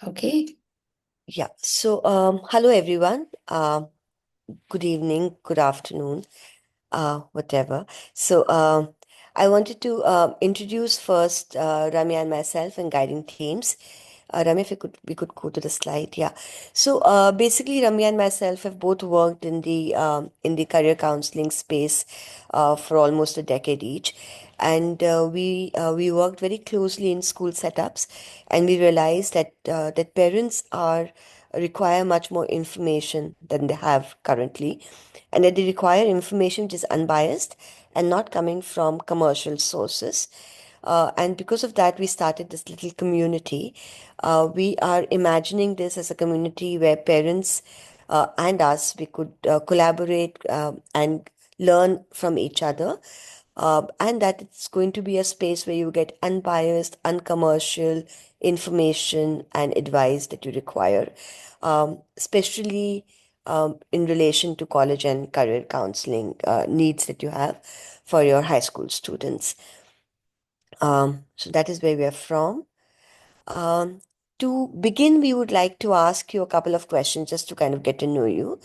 Okay. Yeah. Hello everyone. Good evening, good afternoon, whatever. So, I wanted to introduce first Ramya and myself and guiding teams. Ramya, if we could go to the slide. Yeah. Basically, Ramya and myself have both worked in the career counseling space for almost a decade each, and we worked very closely in school setups, and we realized that parents are require much more information than they have currently, and that they require information which is unbiased and not coming from commercial sources. And because of that, we started this little community. We are imagining this as a community where parents and us, we could collaborate and learn from each other, and that it's going to be a space where you get unbiased, uncommercial information and advice that you require, especially in relation to college and career counseling needs that you have for your high school students. So that is where we are from. Um, to begin, we would like to ask you a couple of questions just to kind of get to know you.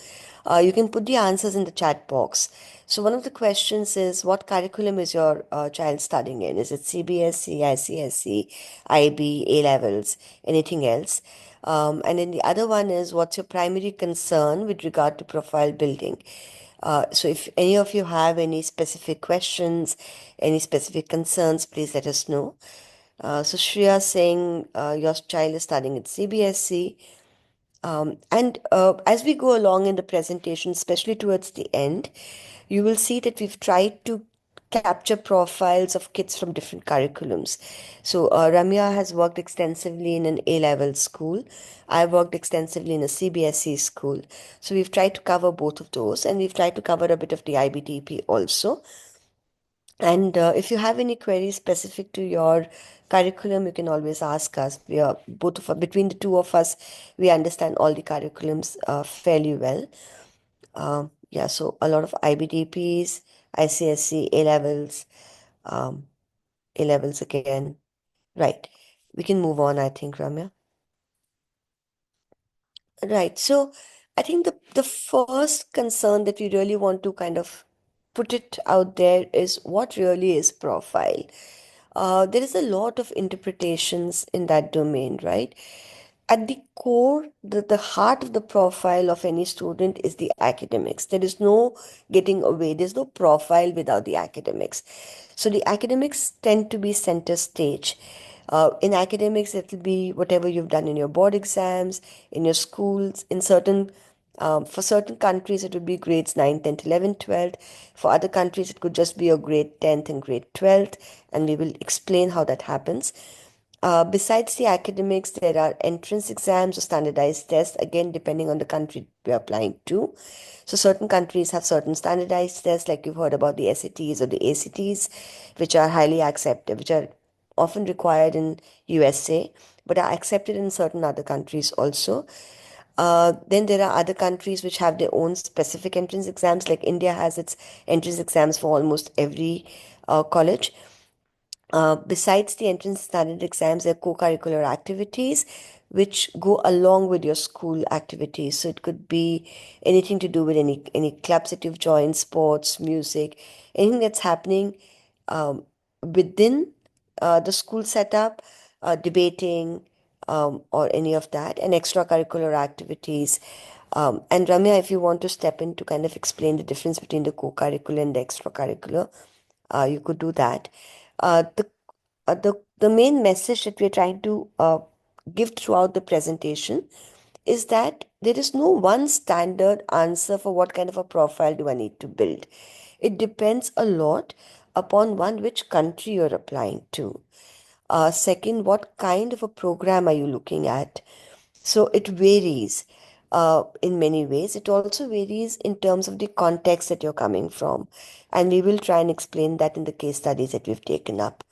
You can put the answers in the chat box. So, one of the questions is, what curriculum is your child studying in? Is it CBSE, ICSE, IB, A levels, anything else? And then the other one is, what's your primary concern with regard to profile building? So, if any of you have any specific questions, any specific concerns, please let us know. So Shreya saying your child is studying at CBSE. And as we go along in the presentation, especially towards the end, you will see that we've tried to capture profiles of kids from different curriculums. So Ramya has worked extensively in an A-level school. I worked extensively in a CBSE school. So we've tried to cover both of those, and we've tried to cover a bit of the IBDP also. And if you have any queries specific to your curriculum, you can always ask us. We are between the two of us, we understand all the curriculums fairly well. Yeah, so a lot of IBDPs, ICSC, A levels, um, A levels again. Right. We can move on, I think, Ramya. Right. So I think the first concern that we really want to kind of put it out there is, what really is profile? There is a lot of interpretations in that domain, right? At the core, the heart of the profile of any student is the academics. There is no getting away. There's no profile without the academics. So the academics tend to be center stage. In academics, it will be whatever you've done in your board exams, in your schools, for certain countries, it would be grades 9, 10th, 11th, 12th. For other countries, it could just be your grade 10th and grade 12th, and we will explain how that happens. Besides the academics, there are entrance exams or standardized tests, again, depending on the country we're applying to. So, certain countries have certain standardized tests, like you've heard about the SATs or the ACTs, which are highly accepted, which are often required in USA, but are accepted in certain other countries also. Then there are other countries which have their own specific entrance exams, like India has its entrance exams for almost every college. Besides the entrance standard exams, there are co-curricular activities which go along with your school activities. So it could be anything to do with any clubs that you've joined, sports, music, anything that's happening within the school setup, debating, or any of that, and extracurricular activities. And Ramya, if you want to step in to kind of explain the difference between the co-curricular and the extracurricular, you could do that. The main message that we're trying to give throughout the presentation is that there is no one standard answer for what kind of a profile do I need to build. It depends a lot upon, one, which country you're applying to. Second, what kind of a program are you looking at? So it varies in many ways. It also varies in terms of the context that you're coming from. And we will try and explain that in the case studies that we've taken up.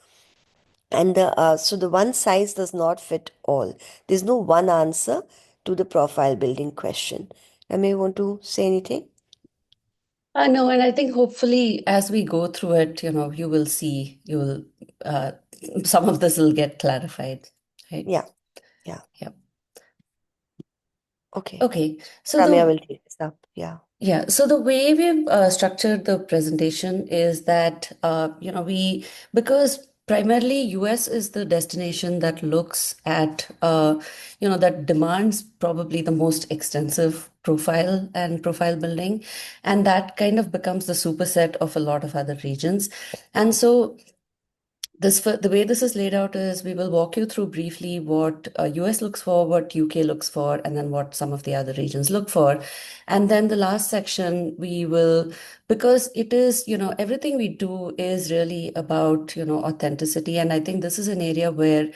And so the one size does not fit all. There's no one answer to the profile building question. I may want to say anything. No, and I think hopefully as we go through it, you will see, uh, some of this will get clarified, right? Yeah, yeah. Yeah. Okay. Okay, so Ramya the will take this up. Yeah. yeah, so the way we've structured the presentation is that because primarily US is the destination that looks at that demands probably the most extensive profile and profile building, and that kind of becomes the superset of a lot of other regions. And so the way this is laid out is we will walk you through briefly what US looks for, what UK looks for, and then what some of the other regions look for. And then the last section, we will, because it is, everything we do is really about, authenticity. And I think this is an area where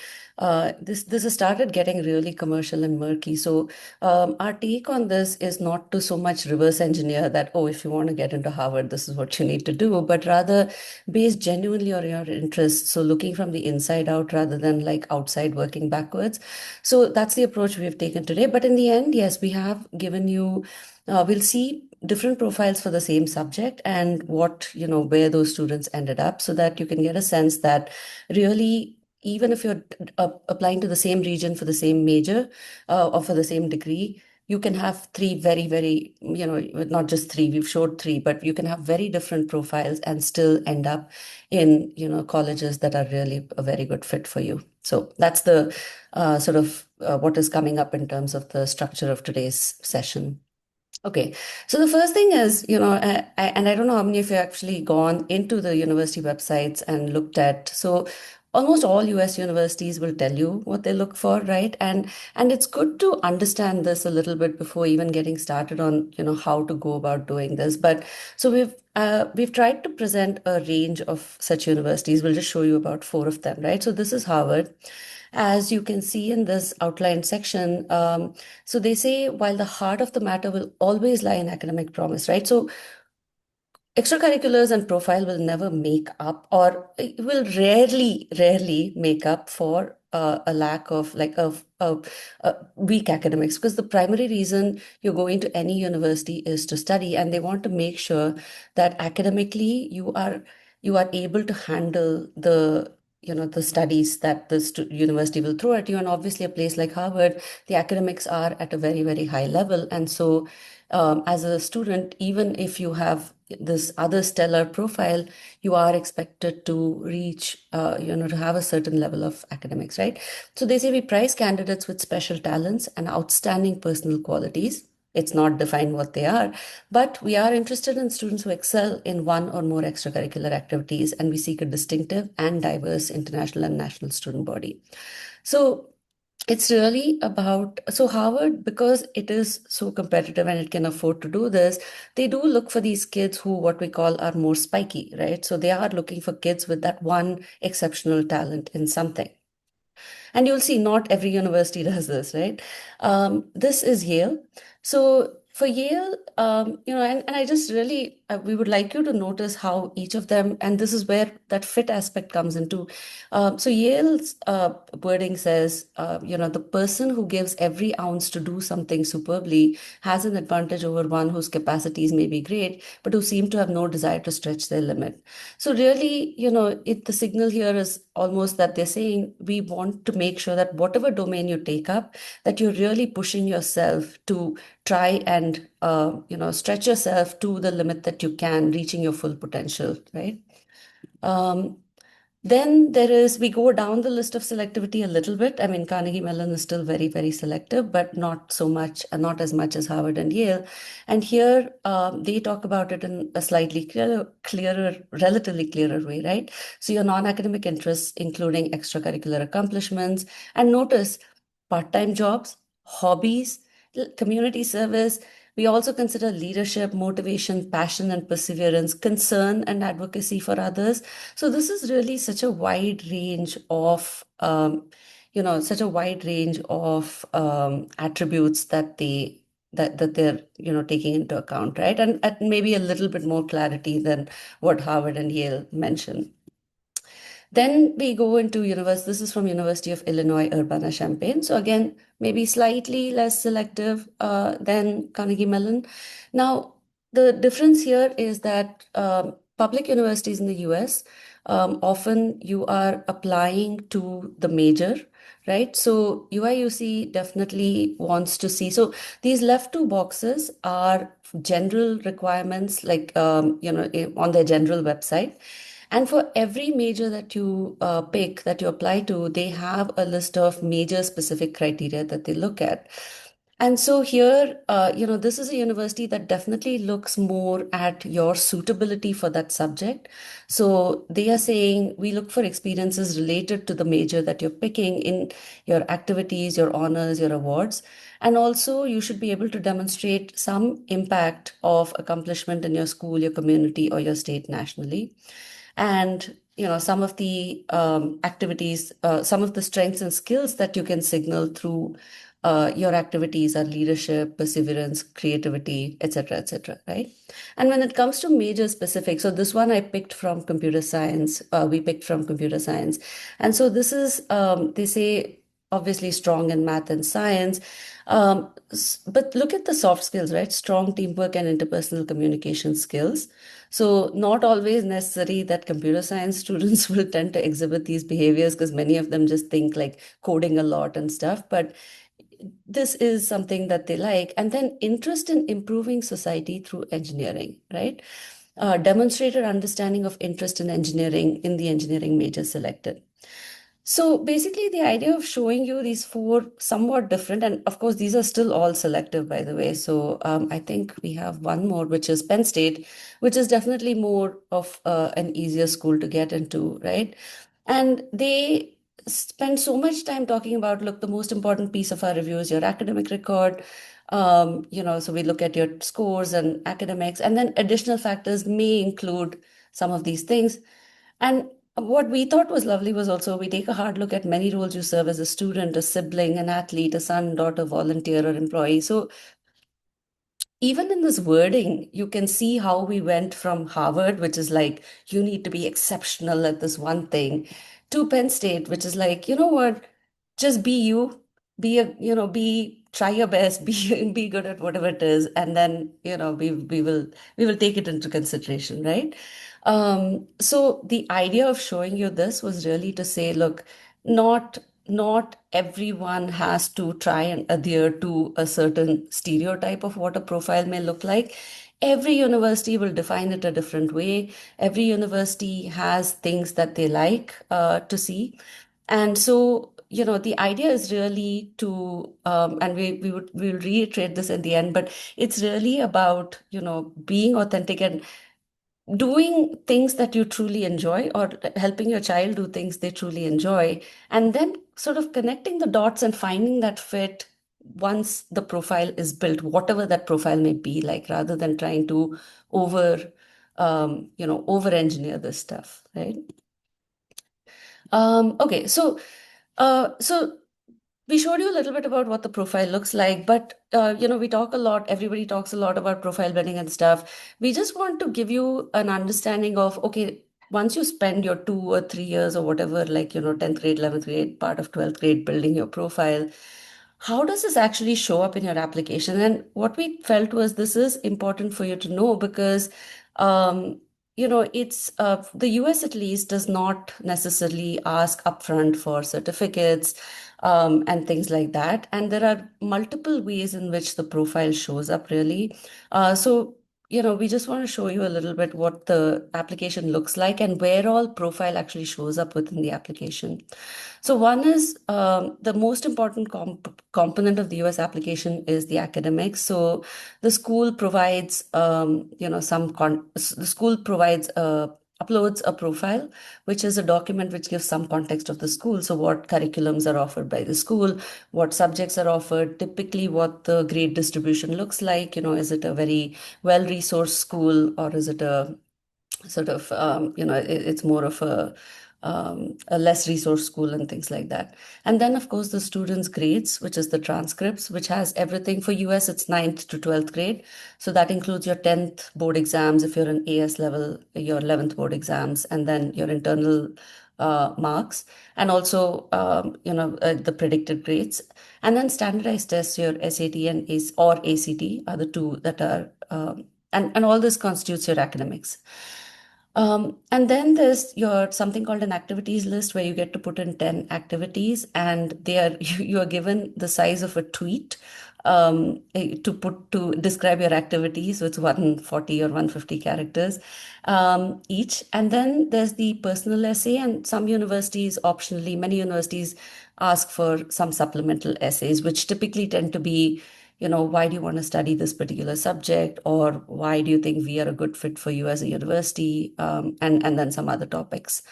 this has started getting really commercial and murky. So our take on this is not to so much reverse engineer that, oh, if you want to get into Harvard, this is what you need to do, but rather based genuinely on your interests. So looking from the inside out rather than like outside working backwards. So that's the approach we have taken today. But in the end, yes, we have given you, we'll see different profiles for the same subject and what, where those students ended up so that you can get a sense that really, even if you're applying to the same region for the same major or for the same degree, you can have three very, very, not just three, we've showed three, but you can have very different profiles and still end up in, colleges that are really a very good fit for you. So that's the sort of what is coming up in terms of the structure of today's session. Okay, so the first thing is, and I don't know how many of you actually gone into the university websites and looked at. So almost all US universities will tell you what they look for, right? And it's good to understand this a little bit before even getting started on, how to go about doing this. But so we've tried to present a range of such universities. We'll just show you about four of them, right? So this is Harvard. As you can see in this outlined section, so they say while the heart of the matter will always lie in academic promise, right? So extracurriculars and profile will never make up or it will rarely make up for a lack of like a weak academics, because the primary reason you're going to any university is to study, and they want to make sure that academically you are able to handle the studies that the university will throw at you. And obviously a place like Harvard, the academics are at a very high level, and so as a student, even if you have this other stellar profile, you are expected to reach, to have a certain level of academics, right? So they say we prize candidates with special talents and outstanding personal qualities. It's not defined what they are, but we are interested in students who excel in one or more extracurricular activities, and we seek a distinctive and diverse international and national student body. So it's really about, so Harvard, because it is so competitive and it can afford to do this, they do look for these kids who, what we call, are more spiky, right? So they are looking for kids with that one exceptional talent in something. And you'll see not every university does this, right? This is Yale. So for Yale, and I just really, we would like you to notice how each of them, and this is where that fit aspect comes into. So Yale's wording says, the person who gives every ounce to do something superbly has an advantage over one whose capacities may be great, but who seem to have no desire to stretch their limit. So really, the signal here is almost that they're saying we want to make sure that whatever domain you take up, that you're really pushing yourself to try and stretch yourself to the limit that you can, reaching your full potential, right? Um, then we go down the list of selectivity a little bit. I mean, Carnegie Mellon is still very selective, but not so much, not as much as Harvard and Yale. And here they talk about it in a slightly relatively clearer way, right? So your non-academic interests, including extracurricular accomplishments, and notice part-time jobs, hobbies, community service. We also consider leadership, motivation, passion, and perseverance, concern and advocacy for others. So this is really such a wide range of, attributes that they're taking into account, right? And maybe a little bit more clarity than what Harvard and Yale mention. Then we go into university. This is from University of Illinois Urbana-Champaign. So again, maybe slightly less selective than Carnegie Mellon. Now, the difference here is that public universities in the US often you are applying to the major, right? So UIUC definitely wants to see. So these left two boxes are general requirements, like on their general website. And for every major that you pick, that you apply to, they have a list of major specific criteria that they look at. And so here, this is a university that definitely looks more at your suitability for that subject. So they are saying we look for experiences related to the major that you're picking in your activities, your honors, your awards. And also, you should be able to demonstrate some impact of accomplishment in your school, your community, or your state nationally. And some of the activities, some of the strengths and skills that you can signal through your activities are leadership, perseverance, creativity, etc., etc., right? And when it comes to major specific, so this one I picked from computer science, we picked from computer science. And so this is, they say, obviously strong in math and science. But look at the soft skills, right? Strong teamwork and interpersonal communication skills. So, not always necessary that computer science students will tend to exhibit these behaviors because many of them just think like coding a lot and stuff. But this is something that they like. And then interest in improving society through engineering, right? Demonstrated understanding of interest in engineering in the engineering major selected. So basically, the idea of showing you these four somewhat different, and of course, these are still all selective, by the way. So I think we have one more, which is Penn State, which is definitely more of an easier school to get into, right? And they spend so much time talking about, look, the most important piece of our review is your academic record. So we look at your scores and academics, and then additional factors may include some of these things. And what we thought was lovely was also we take a hard look at many roles you serve as a student, a sibling, an athlete, a son, daughter, volunteer, or employee. So even in this wording, you can see how we went from Harvard, which is like, you need to be exceptional at this one thing, to Penn State, which is like, you know what, just be you, try your best, be good at whatever it is, and then, we will take it into consideration, right? So the idea of showing you this was really to say, look, not not everyone has to try and adhere to a certain stereotype of what a profile may look like. Every university will define it a different way. Every university has things that they like to see. And so, the idea is really to, and we'll reiterate this in the end, but it's really about, being authentic and doing things that you truly enjoy, or helping your child do things they truly enjoy, and then sort of connecting the dots and finding that fit once the profile is built, whatever that profile may be like, rather than trying to over over engineer this stuff, right? Okay, so we showed you a little bit about what the profile looks like, but we talk a lot, everybody talks a lot about profile building and stuff. We just want to give you an understanding of, okay, once you spend your 2 or 3 years or whatever, like, 10th grade, 11th grade, part of 12th grade building your profile, how does this actually show up in your application? And what we felt was this is important for you to know because, it's the US at least does not necessarily ask upfront for certificates and things like that. And there are multiple ways in which the profile shows up, really. We just want to show you a little bit what the application looks like and where all profile actually shows up within the application. So one is the most important component of the US application is the academics. So the school provides, the school provides uploads a profile, which is a document which gives some context of the school. So what curriculums are offered by the school, what subjects are offered, typically what the grade distribution looks like. Is it a very well-resourced school, or is it a sort of it's more of a less resource school and things like that. And then of course the students grades, which is the transcripts, which has everything. For US it's ninth to 12th grade, so that includes your 10th board exams if you're an AS level, your 11th board exams, and then your internal marks, and also the predicted grades. And then standardized tests, your SAT and or ACT are the two that are and all this constitutes your academics. And then there's your something called an activities list where you get to put in 10 activities and they are you are given the size of a tweet to put to describe your activities. So it's 140 or 150 characters each. And then there's the personal essay, and some universities optionally, many universities ask for some supplemental essays, which typically tend to be, why do you want to study this particular subject, or why do you think we are a good fit for you as a university, and then some other topics.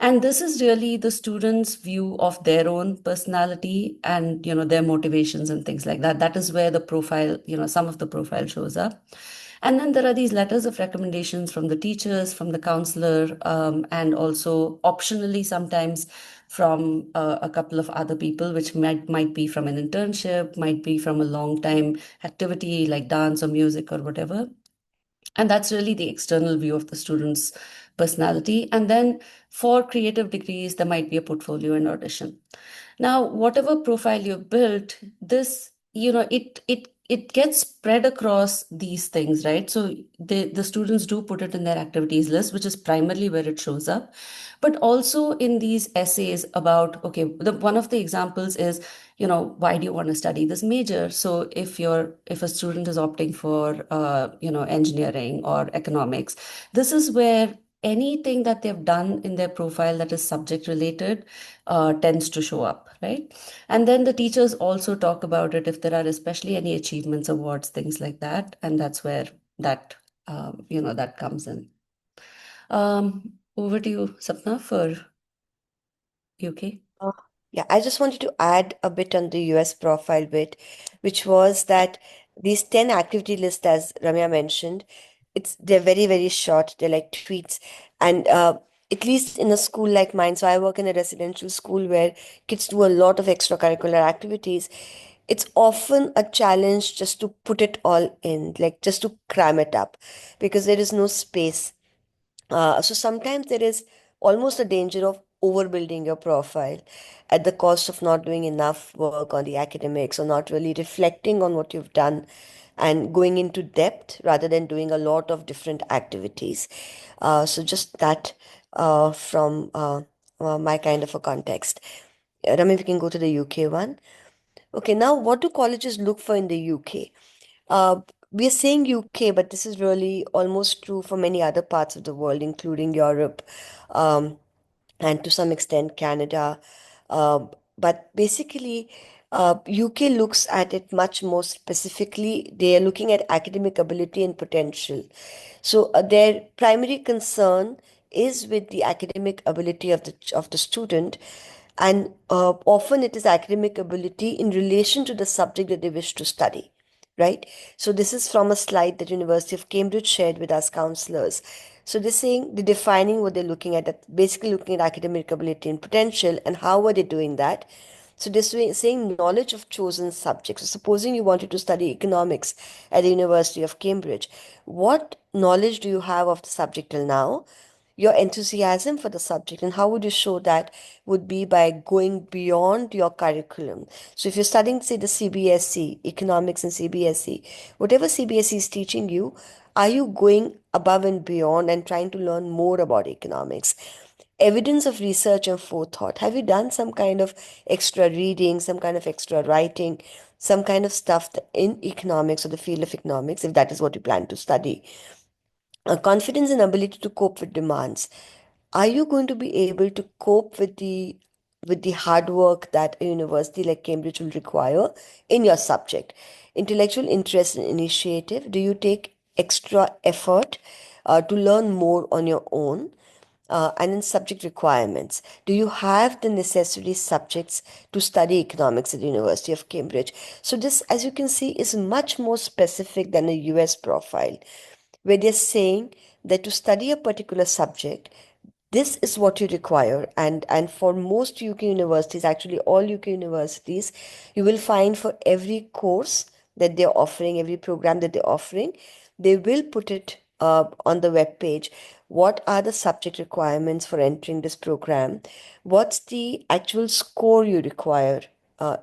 And this is really the students' view of their own personality and, their motivations and things like that. That is where the profile, some of the profile shows up. And then there are these letters of recommendations from the teachers, from the counselor, and also optionally sometimes from a couple of other people, which might be from an internship, might be from a long time activity like dance or music or whatever. And that's really the external view of the student's personality. And then for creative degrees, there might be a portfolio and audition. Now, whatever profile you've built, this, it gets spread across these things, right? So the students do put it in their activities list, which is primarily where it shows up, but also in these essays about, okay, one of the examples is, why do you want to study this major? So if a student is opting for, engineering or economics, this is where anything that they've done in their profile that is subject related tends to show up, right? And then the teachers also talk about it if there are especially any achievements, awards, things like that, and that's where that that comes in. Over to you, Sapna, for UK. Uh, yeah, I just wanted to add a bit on the US profile bit, which was that these 10 activity lists, as Ramya mentioned, they're very, very short. They're like tweets. And at least in a school like mine, so I work in a residential school where kids do a lot of extracurricular activities. It's often a challenge just to put it all in, like just to cram it up, because there is no space. So sometimes there is almost a danger of overbuilding your profile at the cost of not doing enough work on the academics or not really reflecting on what you've done and going into depth rather than doing a lot of different activities. So just that from my kind of a context. Rami, we can go to the UK one. Okay, now what do colleges look for in the UK? We are saying UK, but this is really almost true for many other parts of the world, including Europe, um, and to some extent Canada. Uh, but basically, UK looks at it much more specifically. They are looking at academic ability and potential. So their primary concern is with the academic ability of the student, and often it is academic ability in relation to the subject that they wish to study, right? So this is from a slide that University of Cambridge shared with us counselors. So they're defining what they're looking at, basically looking at academic ability and potential, and how are they doing that? So saying knowledge of chosen subjects. So supposing you wanted to study economics at the University of Cambridge, what knowledge do you have of the subject till now? Your enthusiasm for the subject, and how would you show that would be by going beyond your curriculum. So if you're studying, say, the CBSE, economics and CBSE, whatever CBSE is teaching you, are you going above and beyond and trying to learn more about economics? Evidence of research and forethought. Have you done some kind of extra reading, some kind of extra writing, some kind of stuff in economics or the field of economics, if that is what you plan to study? Confidence and ability to cope with demands. Are you going to be able to cope with the hard work that a university like Cambridge will require in your subject? Intellectual interest and initiative. Do you take extra effort to learn more on your own? And in subject requirements, do you have the necessary subjects to study economics at the University of Cambridge? So this, as you can see, is much more specific than a US profile, where they're saying that to study a particular subject, this is what you require. And for most UK universities, actually all UK universities, you will find for every course that they're offering, every program that they're offering, they will put it on the web page. What are the subject requirements for entering this program? What's the actual score you require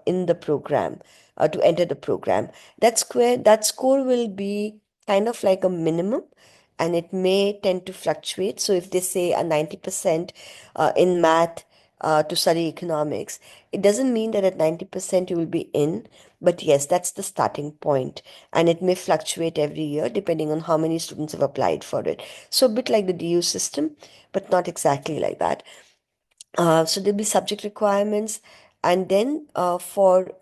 in the program to enter the program? That score will be kind of like a minimum, and it may tend to fluctuate. So if they say a 90% in math to study economics, it doesn't mean that at 90% you will be in, but yes, that's the starting point, and it may fluctuate every year depending on how many students have applied for it. So a bit like the DU system, but not exactly like that. So there'll be subject requirements, and then for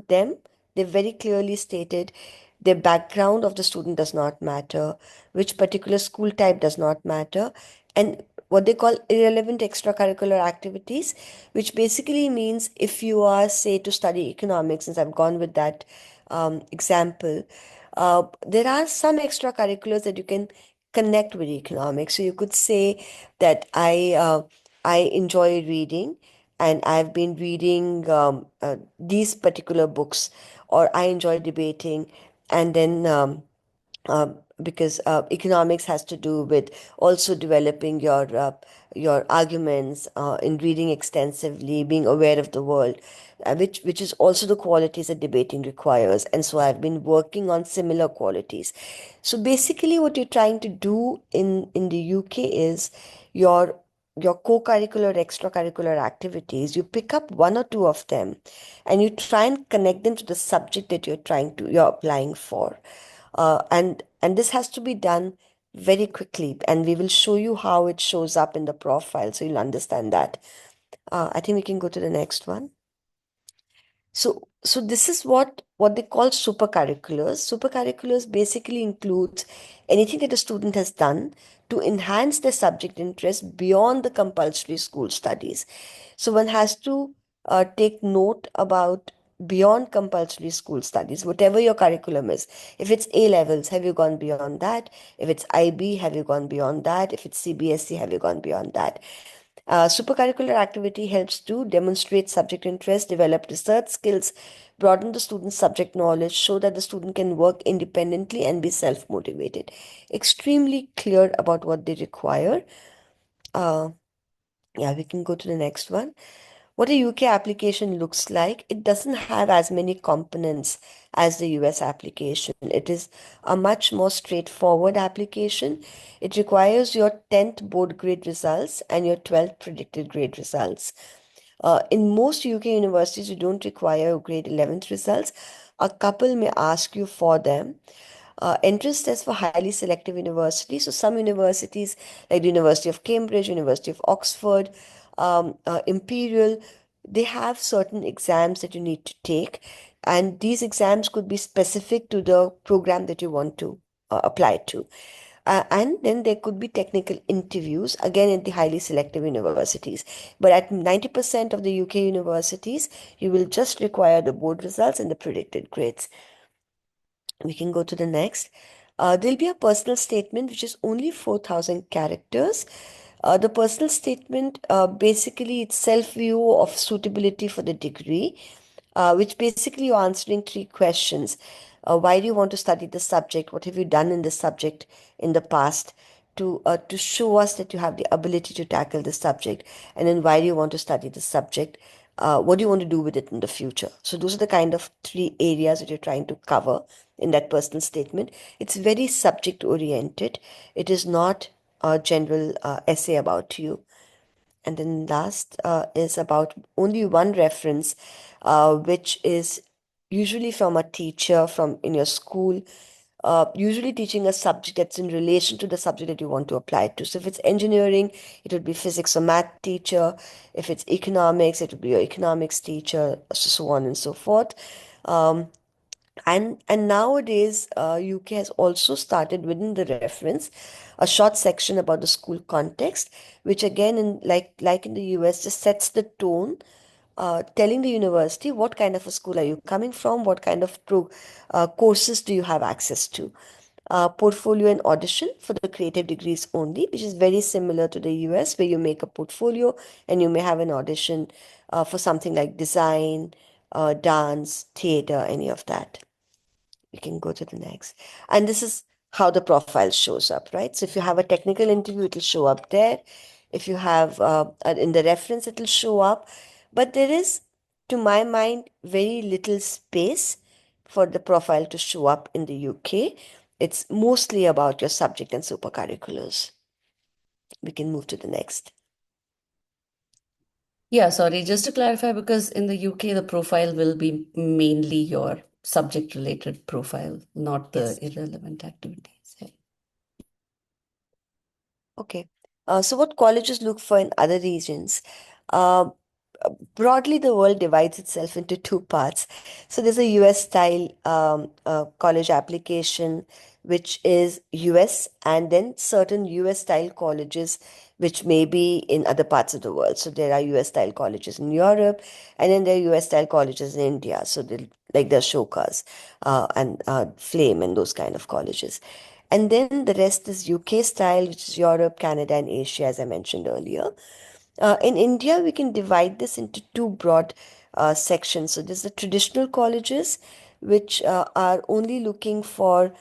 them, they very clearly stated the background of the student does not matter, which particular school type does not matter, and what they call irrelevant extracurricular activities, which basically means if you are, say, to study economics, since I've gone with that example, there are some extracurriculars that you can connect with economics. So you could say that I enjoy reading, and I've been reading these particular books, or I enjoy debating, and then because economics has to do with also developing your arguments in reading extensively, being aware of the world, which is also the qualities that debating requires. And so I've been working on similar qualities. So basically, what you're trying to do in the UK is your your co-curricular extracurricular activities, you pick up one or two of them and you try and connect them to the subject that you're applying for. And this has to be done very quickly, and we will show you how it shows up in the profile so you'll understand that. I think we can go to the next one. So this is what they call supercurriculars. Supercurriculars basically includes anything that a student has done to enhance their subject interest beyond the compulsory school studies. So one has to take note about beyond compulsory school studies, whatever your curriculum is. If it's A levels, have you gone beyond that? If it's IB, have you gone beyond that? If it's CBSE, have you gone beyond that? Supercurricular activity helps to demonstrate subject interest, develop research skills, broaden the student's subject knowledge, show that the student can work independently and be self-motivated. Extremely clear about what they require. Uh, yeah, we can go to the next one. What a UK application looks like, it doesn't have as many components as the US application. It is a much more straightforward application. It requires your 10th board grade results and your 12th predicted grade results. In most UK universities, you don't require grade 11th results. A couple may ask you for them. Entrance test for highly selective universities. So some universities, like the University of Cambridge, University of Oxford, Imperial, they have certain exams that you need to take, and these exams could be specific to the program that you want to apply to. And then there could be technical interviews, again at the highly selective universities. But at 90% of the UK universities, you will just require the board results and the predicted grades. We can go to the next. There'll be a personal statement which is only 4,000 characters. The personal statement basically it's self-view of suitability for the degree, which basically you're answering three questions. Why do you want to study the subject? What have you done in the subject in the past to show us that you have the ability to tackle the subject? And then why do you want to study the subject? What do you want to do with it in the future? So those are the kind of three areas that you're trying to cover in that personal statement. It's very subject oriented. It is not a general essay about you. And then last is about only one reference, which is usually from a teacher from in your school, usually teaching a subject that's in relation to the subject that you want to apply it to. So if it's engineering, it would be physics or math teacher. If it's economics, it would be your economics teacher, so on and so forth. Um, and nowadays, UK has also started within the reference a short section about the school context, which again, in like in the US, just sets the tone, telling the university what kind of a school are you coming from, what kind of courses do you have access to. Portfolio and audition for the creative degrees only, which is very similar to the US, where you make a portfolio and you may have an audition for something like design, dance, theater, any of that. We can go to the next. And this is how the profile shows up, right? So if you have a technical interview, it'll show up there. If you have in the reference, it'll show up. But there is, to my mind, very little space for the profile to show up in the UK. It's mostly about your subject and supercurriculars. We can move to the next. Yeah, sorry, just to clarify, because in the UK, the profile will be mainly your subject related profile, not the Yes. irrelevant activities. Yeah. Okay. So what colleges look for in other regions? Uh, Broadly, the world divides itself into two parts. So there's a US style college application, which is US, and then certain US style colleges, which may be in other parts of the world. So there are US style colleges in Europe, and then there are US style colleges in India. So like the Ashokas and Flame and those kind of colleges. And then the rest is UK style, which is Europe, Canada, and Asia, as I mentioned earlier. In India, we can divide this into two broad sections. So there's the traditional colleges, which are only looking for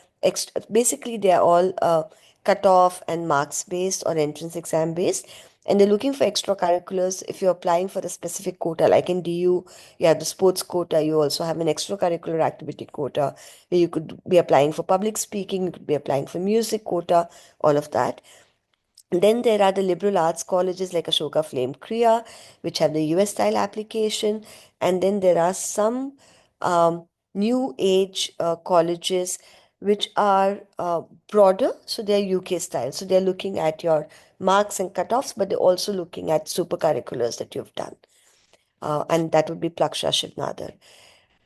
basically they are all cut off and marks based or entrance exam based. And they're looking for extracurriculars. If you're applying for a specific quota, like in DU, you have the sports quota, you also have an extracurricular activity quota where you could be applying for public speaking, you could be applying for music quota, all of that. Then there are the liberal arts colleges like Ashoka Flame Kriya, which have the US style application. And then there are some new age colleges which are broader, so they're UK style. So they're looking at your marks and cutoffs, but they're also looking at super curriculars that you've done. And that would be Plaksha Shivnadar.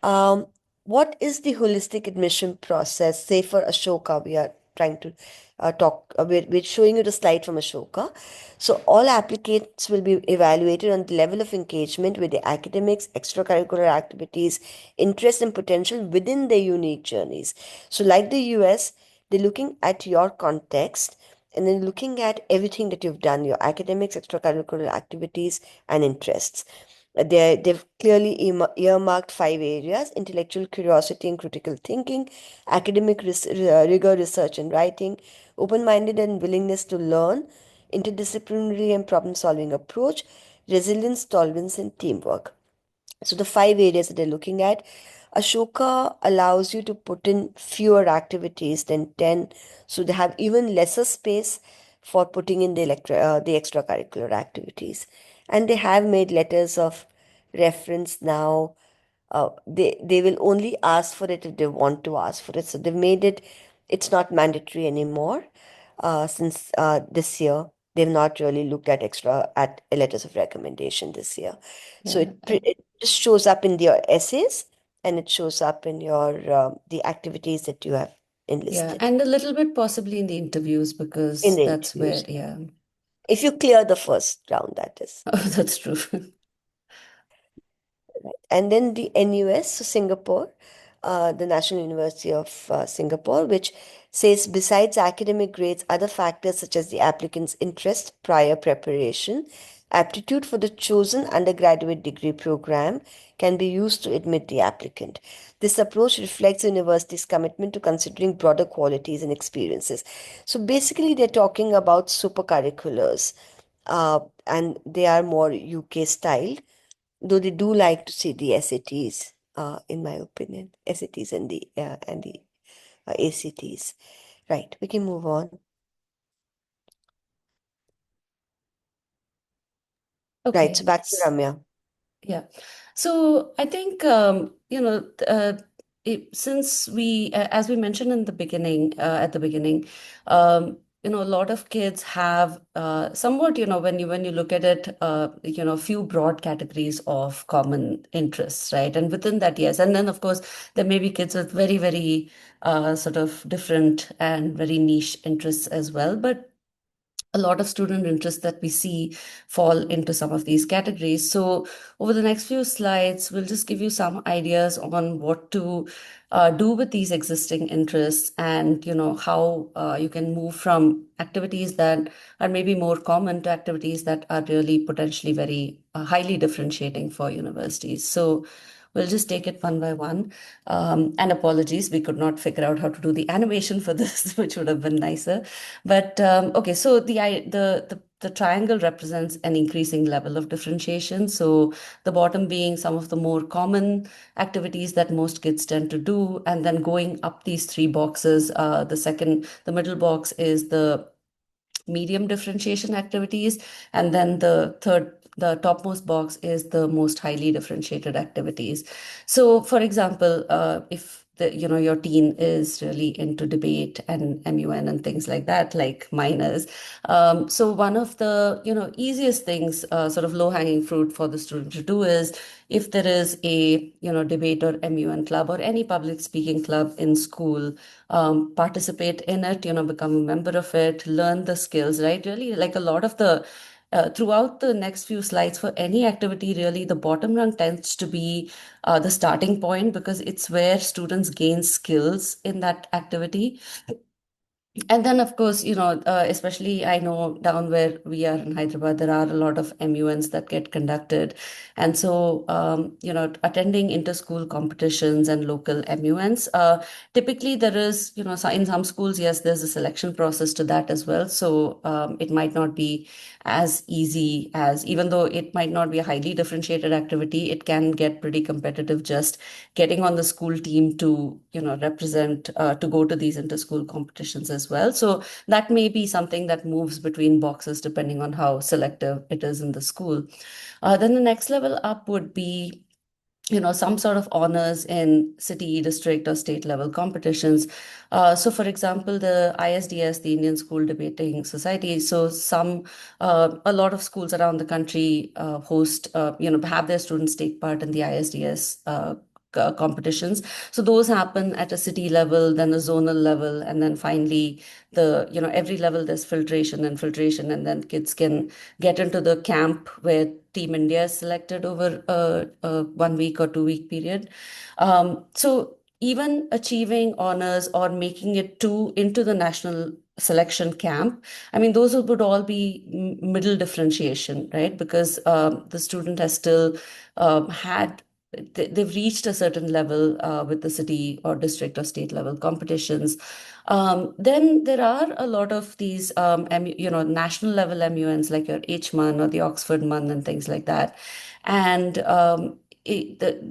Um, what is the holistic admission process? Say for Ashoka, we are trying to we're showing you the slide from Ashoka. So all applicants will be evaluated on the level of engagement with the academics, extracurricular activities, interest and potential within their unique journeys. So like the US, they're looking at your context and then looking at everything that you've done, your academics, extracurricular activities, and interests. They've clearly earmarked five areas: intellectual curiosity and critical thinking, academic rigor, research and writing, open minded and willingness to learn, interdisciplinary and problem solving approach, resilience, tolerance, and teamwork. So, the five areas that they're looking at, Ashoka allows you to put in fewer activities than 10, so they have even lesser space for putting in the extracurricular activities. And they have made letters of reference now. They will only ask for it if they want to ask for it. So they've made it, it's not mandatory anymore. Since this year, they've not really looked at letters of recommendation this year. So Yeah. it just shows up in your essays and it shows up in your the activities that you have Yeah, enlisted and a little bit possibly in the interviews, in because the that's where, interviews. yeah. If you clear the first round, that is. Oh, that's true. And then the NUS, so Singapore, the National University of Singapore, which says besides academic grades, other factors such as the applicant's interest, prior preparation, aptitude for the chosen undergraduate degree program can be used to admit the applicant. This approach reflects the university's commitment to considering broader qualities and experiences. So basically, they're talking about supercurriculars, and they are more UK styled, though they do like to see the SATs, in my opinion, SATs and the ACTs. Right, we can move on. Right, so Okay. back to Ramya. Yeah. So I think, since as we mentioned in the beginning, at the beginning, a lot of kids have somewhat, when you look at it, few broad categories of common interests, right? And within that, yes. And then, of course, there may be kids with very, very sort of different and very niche interests as well. But a lot of student interests that we see fall into some of these categories. So over the next few slides, we'll just give you some ideas on what to do with these existing interests, and how you can move from activities that are maybe more common to activities that are really potentially very highly differentiating for universities. So we'll just take it one by one. And apologies, we could not figure out how to do the animation for this, which would have been nicer. But okay, so the the triangle represents an increasing level of differentiation. So the bottom being some of the more common activities that most kids tend to do, and then going up these three boxes. The middle box is the medium differentiation activities, and then the topmost box is the most highly differentiated activities. So for example, if your teen is really into debate and MUN and things like that, like mine is, so one of the easiest things, sort of low hanging fruit for the student to do is, if there is a debate or MUN club or any public speaking club in school, participate in it, become a member of it, learn the skills, right? Really, like a lot of the throughout the next few slides for any activity, really, the bottom rung tends to be the starting point, because it's where students gain skills in that activity. And then, of course, especially I know down where we are in Hyderabad, there are a lot of MUNs that get conducted. And so, attending inter-school competitions and local MUNs, typically there is, in some schools, yes, there's a selection process to that as well. So it might not be as easy as, even though it might not be a highly differentiated activity, it can get pretty competitive just getting on the school team to represent, to go to these inter-school competitions as well. So that may be something that moves between boxes depending on how selective it is in the school. Then the next level up would be some sort of honors in city, district, or state level competitions. So, for example, the ISDS, the Indian School Debating Society. So, a lot of schools around the country host, have their students take part in the ISDS. Competitions. So those happen at a city level, then a zonal level, and then finally every level there's filtration, and then kids can get into the camp where Team India is selected over a 1 week or 2 week period. So even achieving honors or making it into the national selection camp, I mean, those would all be middle differentiation, right? Because the student has still had they've reached a certain level with the city or district or state level competitions. Then there are a lot of these, national level MUNs like your HMUN or the Oxford MUN and things like that. And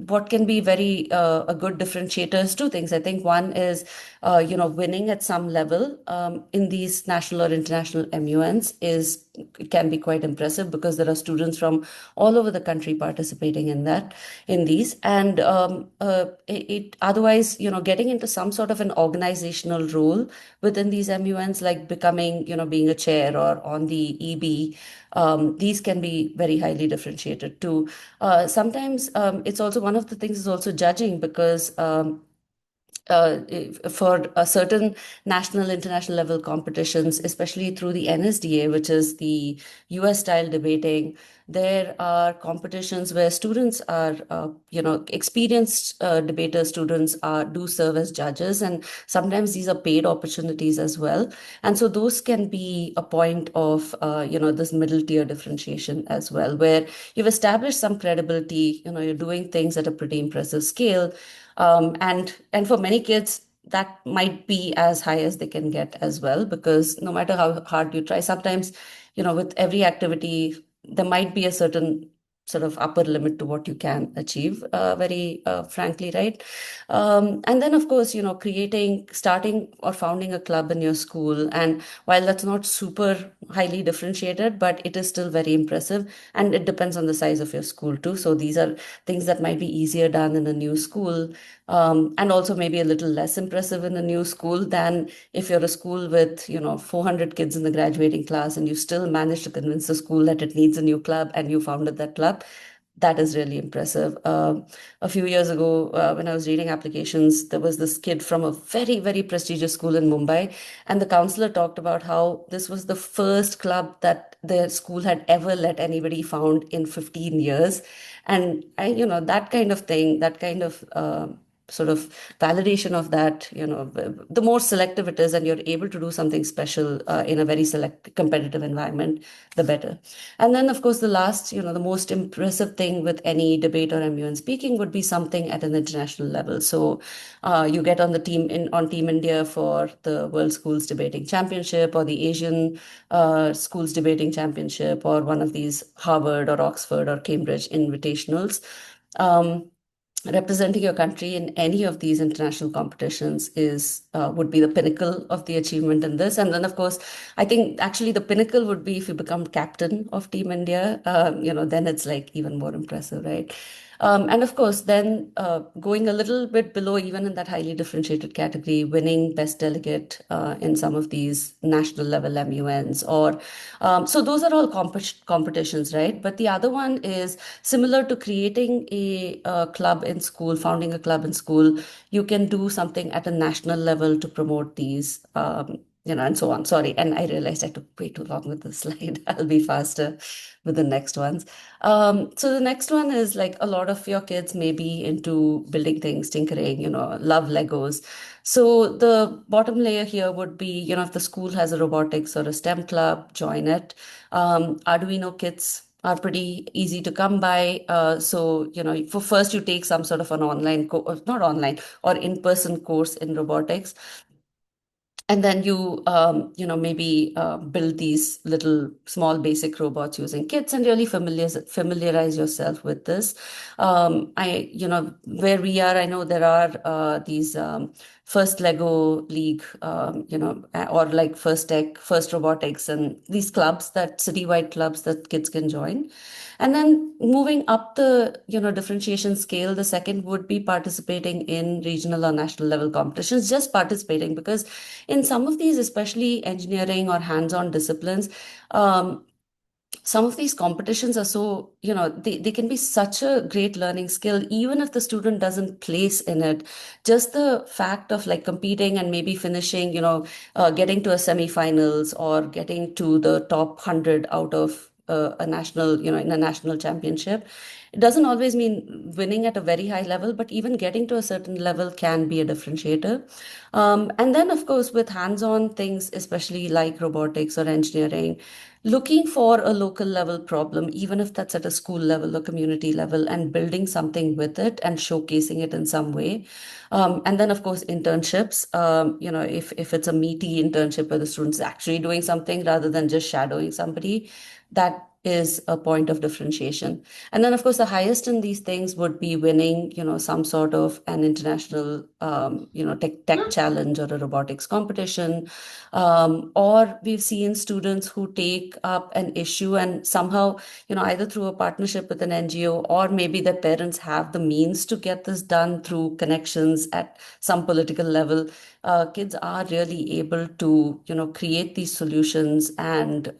what can be very a good differentiator is two things. I think one is, winning at some level in these national or international MUNs can be quite impressive, because there are students from all over the country participating in these. And otherwise, getting into some sort of an organizational role within these MUNs, like becoming, being a chair or on the EB, these can be very highly differentiated too. Sometimes it's also one of the things is also judging, because for a certain national, international level competitions, especially through the NSDA, which is the US style debating, there are competitions where students are, experienced debater students do serve as judges, and sometimes these are paid opportunities as well. And so those can be a point of, this middle tier differentiation as well, where you've established some credibility, you're doing things at a pretty impressive scale, and for many kids, that might be as high as they can get as well, because no matter how hard you try, sometimes, with every activity, there might be a certain sort of upper limit to what you can achieve, very frankly, right? And then, of course, starting or founding a club in your school. And while that's not super highly differentiated, but it is still very impressive. And it depends on the size of your school too. So these are things that might be easier done in a new school, and also maybe a little less impressive in a new school than if you're a school with 400 kids in the graduating class, and you still manage to convince the school that it needs a new club, and you founded that club. That is really impressive. A few years ago, when I was reading applications, there was this kid from a very, very prestigious school in Mumbai, and the counselor talked about how this was the first club that the school had ever let anybody found in 15 years. And that kind of thing, that kind of sort of validation of that, the more selective it is and you're able to do something special in a very select competitive environment, the better. And then, of course, the last, the most impressive thing with any debate or MUN speaking would be something at an international level. So you get on the team on Team India for the World Schools Debating Championship or the Asian Schools Debating Championship or one of these Harvard or Oxford or Cambridge invitationals. Um, Representing your country in any of these international competitions is would be the pinnacle of the achievement in this. And then, of course, I think actually the pinnacle would be if you become captain of Team India. Then it's like even more impressive, right? And of course, then going a little bit below, even in that highly differentiated category, winning best delegate in some of these national level MUNs, or so those are all competitions, right? But the other one is similar to creating a club in school, founding a club in school. You can do something at a national level to promote these. And so on. Sorry. And I realized I took way too long with this slide. I'll be faster with the next ones. So the next one is like a lot of your kids may be into building things, tinkering, love Legos. So the bottom layer here would be, if the school has a robotics or a STEM club, join it. Arduino kits are pretty easy to come by. So, for first you take some sort of an not online or in-person course in robotics, and then you maybe build these little small basic robots using kits and really familiarize yourself with this. I where we are, I know there are these first Lego League, or like first tech, first robotics, and these clubs, that citywide clubs that kids can join. And then moving up the, differentiation scale, the second would be participating in regional or national level competitions, just participating, because in some of these, especially engineering or hands-on disciplines, um, some of these competitions are so, they can be such a great learning skill, even if the student doesn't place in it. Just the fact of like competing and maybe finishing, getting to a semifinals or getting to the top 100 out of a national, in a national championship. It doesn't always mean winning at a very high level, but even getting to a certain level can be a differentiator. And then, of course, with hands-on things, especially like robotics or engineering, looking for a local level problem, even if that's at a school level or community level, and building something with it and showcasing it in some way. And then, of course, internships. If it's a meaty internship where the student's actually doing something rather than just shadowing somebody, that is a point of differentiation. And then, of course, the highest in these things would be winning, some sort of an international, tech challenge or a robotics competition. Or we've seen students who take up an issue and somehow, either through a partnership with an NGO or maybe their parents have the means to get this done through connections at some political level. Kids are really able to, create these solutions and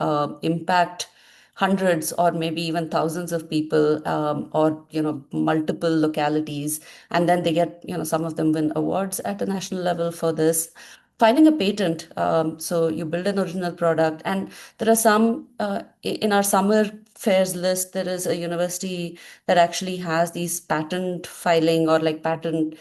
impact hundreds or maybe even thousands of people, or multiple localities, and then they get, some of them win awards at a national level for this. Finding a patent, so you build an original product, and there are some in our summer fairs list, there is a university that actually has these patent filing or like patent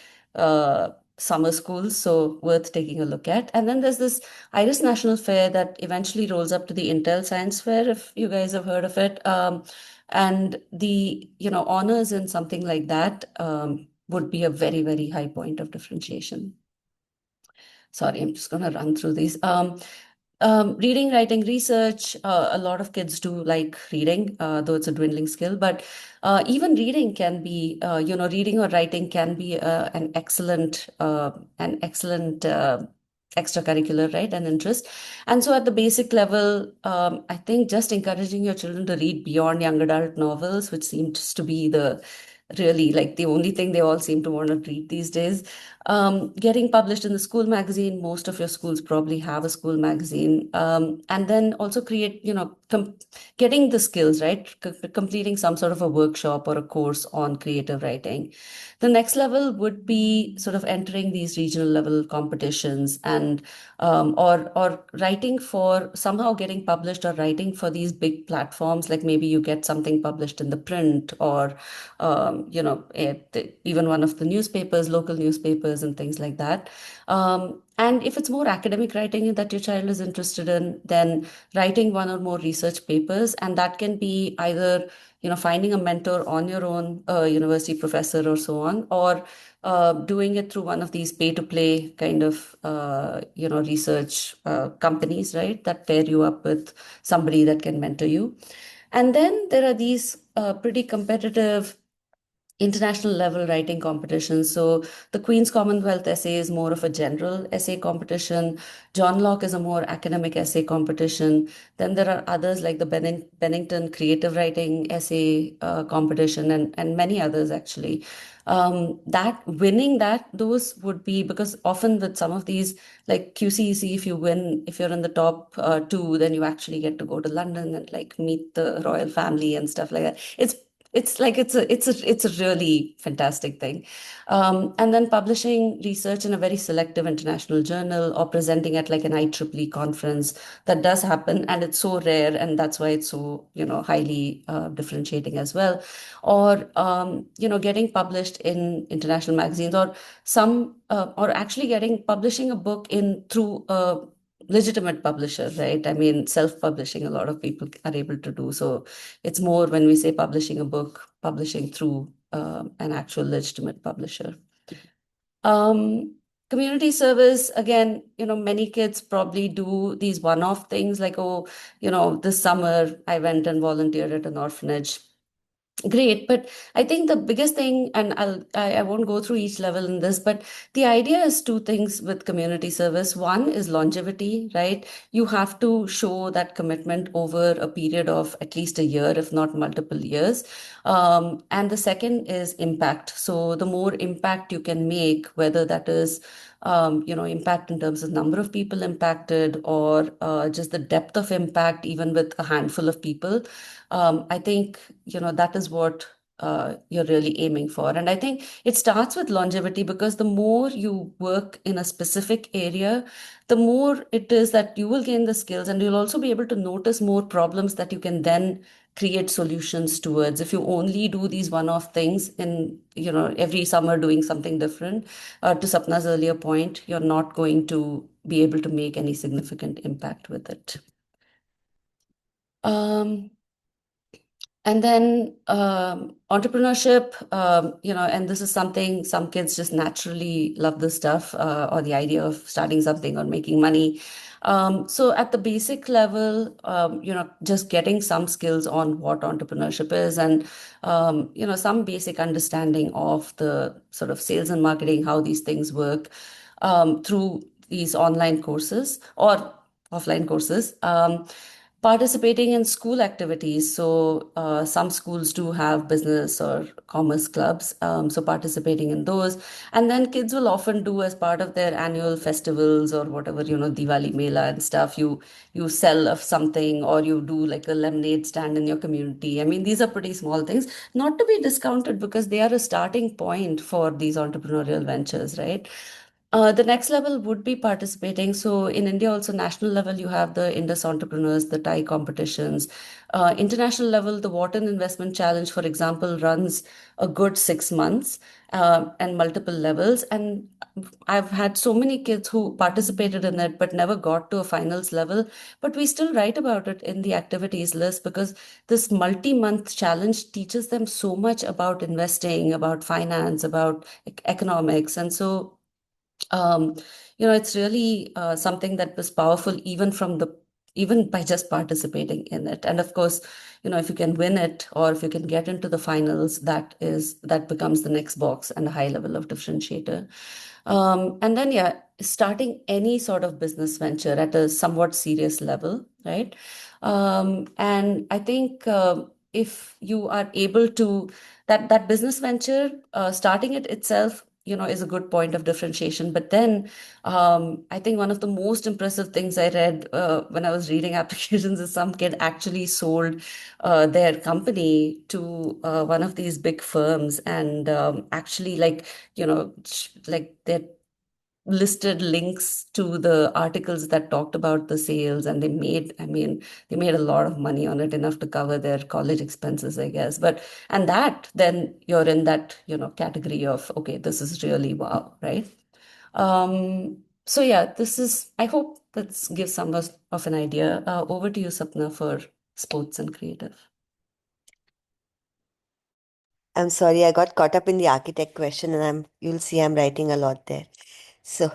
summer schools, so worth taking a look at. And then there's this Iris National Fair that eventually rolls up to the Intel Science Fair, if you guys have heard of it. And the, honors in something like that would be a very, very high point of differentiation. Sorry, I'm just going to run through these. Reading, writing, research. A lot of kids do like reading, though it's a dwindling skill. But even reading can be, reading or writing can be an excellent extracurricular, right, and interest. And so at the basic level, I think just encouraging your children to read beyond young adult novels, which seems to be the really like the only thing they all seem to want to read these days. Getting published in the school magazine, most of your schools probably have a school magazine. And then also create, getting the skills, right? Completing some sort of a workshop or a course on creative writing. The next level would be sort of entering these regional level competitions and or writing for somehow getting published or writing for these big platforms. Like maybe you get something published in the print or even one of the newspapers, local newspapers, and things like that. And if it's more academic writing that your child is interested in, then writing one or more research papers, and that can be either finding a mentor on your own, university professor or so on, or doing it through one of these pay-to-play kind of research companies, right? That pair you up with somebody that can mentor you. And then there are these pretty competitive international level writing competitions. So the Queen's Commonwealth essay is more of a general essay competition. John Locke is a more academic essay competition. Then there are others like the Bennington Creative Writing Essay competition, and many others actually. That winning that those would be, because often with some of these like QCEC, if you win, if you're in the top two, then you actually get to go to London and like meet the royal family and stuff like that. It's a really fantastic thing. And then publishing research in a very selective international journal or presenting at like an IEEE conference, that does happen, and it's so rare, and that's why it's so highly differentiating as well. Or getting published in international magazines, or or actually getting publishing a book in through a legitimate publisher, right? I mean, self-publishing, a lot of people are able to do so. It's more when we say publishing a book, publishing through an actual legitimate publisher. Um, Community service, again, many kids probably do these one-off things like, oh, this summer I went and volunteered at an orphanage. Great, but I think the biggest thing, and I won't go through each level in this, but the idea is two things with community service. One is longevity, right? You have to show that commitment over a period of at least a year, if not multiple years. And the second is impact. So the more impact you can make, whether that is impact in terms of number of people impacted, or just the depth of impact, even with a handful of people. I think, that is what you're really aiming for. And I think it starts with longevity, because the more you work in a specific area, the more it is that you will gain the skills, and you'll also be able to notice more problems that you can then create solutions towards. If you only do these one-off things in, every summer doing something different, to Sapna's earlier point, you're not going to be able to make any significant impact with it. Um, And then entrepreneurship, and this is something some kids just naturally love this stuff, or the idea of starting something or making money. So at the basic level, just getting some skills on what entrepreneurship is, and, some basic understanding of the sort of sales and marketing, how these things work, through these online courses or offline courses. Participating in school activities. So some schools do have business or commerce clubs. So participating in those. And then kids will often do, as part of their annual festivals or whatever, Diwali Mela and stuff, you sell of something, or you do like a lemonade stand in your community. I mean, these are pretty small things, not to be discounted, because they are a starting point for these entrepreneurial ventures, right? The next level would be participating. So in India, also national level, you have the Indus Entrepreneurs, the TIE competitions. International level, the Wharton Investment Challenge, for example, runs a good 6 months, and multiple levels. And I've had so many kids who participated in it but never got to a finals level. But we still write about it in the activities list, because this multi-month challenge teaches them so much about investing, about finance, about economics. And so um, it's really something that was powerful, even by just participating in it. And of course, if you can win it, or if you can get into the finals, that becomes the next box and a high level of differentiator. And then, yeah, starting any sort of business venture at a somewhat serious level, right? And I think if you are able to, that business venture, starting it itself, is a good point of differentiation. But then I think one of the most impressive things I read when I was reading applications is some kid actually sold their company to one of these big firms, and actually, like, like, their listed links to the articles that talked about the sales, and they made a lot of money on it, enough to cover their college expenses, I guess. But and that then you're in that, category of, okay, this is really wow, right? So yeah, I hope that gives some of an idea. Over to you, Sapna, for sports and creative. I'm sorry, I got caught up in the architect question, and you'll see I'm writing a lot there. So,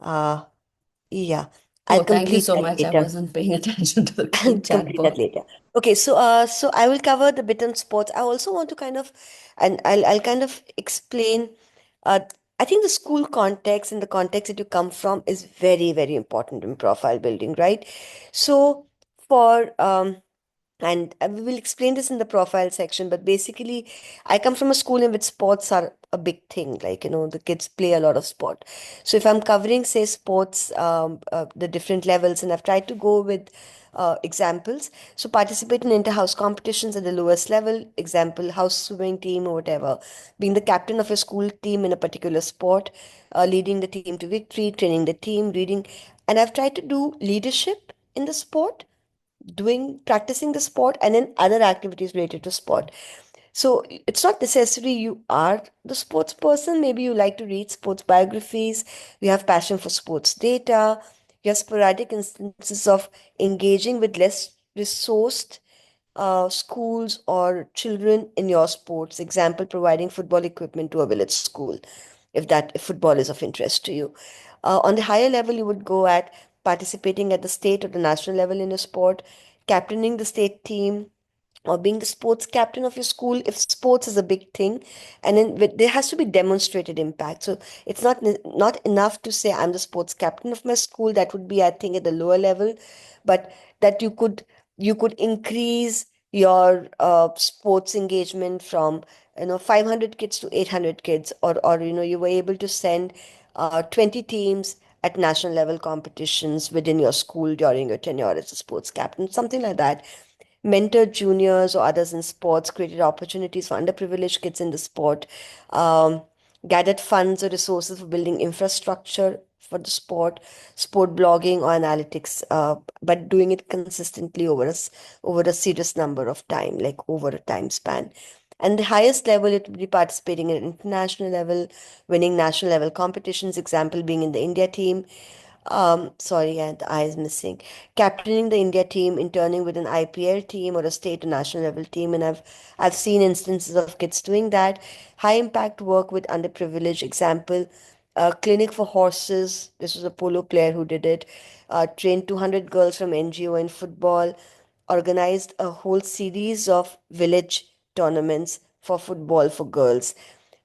uh, yeah, I'll Oh, thank you complete so that much. I later. wasn't paying attention to the I'll chat complete that box. later. Okay, so I will cover the bit on sports. I also want to kind of, and I'll kind of explain. Uh, I think the school context and the context that you come from is very, very important in profile building, right? So, for and we will explain this in the profile section, but basically, I come from a school in which sports are a big thing. Like, the kids play a lot of sport. So if I'm covering, say, sports, the different levels, and I've tried to go with examples. So participate in inter-house competitions at the lowest level, example, house swimming team or whatever, being the captain of a school team in a particular sport, leading the team to victory, training the team, reading. And I've tried to do leadership in the sport, doing practicing the sport, and then other activities related to sport. So it's not necessary you are the sports person. Maybe you like to read sports biographies, you have passion for sports data, you have sporadic instances of engaging with less resourced schools or children in your sports. Example, providing football equipment to a village school, if football is of interest to you. On the higher level, you would go at participating at the state or the national level in a sport, captaining the state team, or being the sports captain of your school if sports is a big thing. And then there has to be demonstrated impact. So it's not enough to say I'm the sports captain of my school. That would be, I think, at the lower level. But that you could increase your sports engagement from 500 kids to 800 kids, or you were able to send 20 teams at national level competitions within your school during your tenure as a sports captain, something like that. Mentored juniors or others in sports, created opportunities for underprivileged kids in the sport, um, gathered funds or resources for building infrastructure for the sport blogging or analytics, but doing it consistently over a serious number of time, like over a time span. And the highest level, it would be participating at international level, winning national level competitions, example being in the India team. Sorry, and the I is missing. Captaining the India team, interning with an IPL team or a state or national level team, and I've seen instances of kids doing that. High impact work with underprivileged. Example, a clinic for horses. This was a polo player who did it. Trained 200 girls from NGO in football. Organized a whole series of village tournaments for football for girls.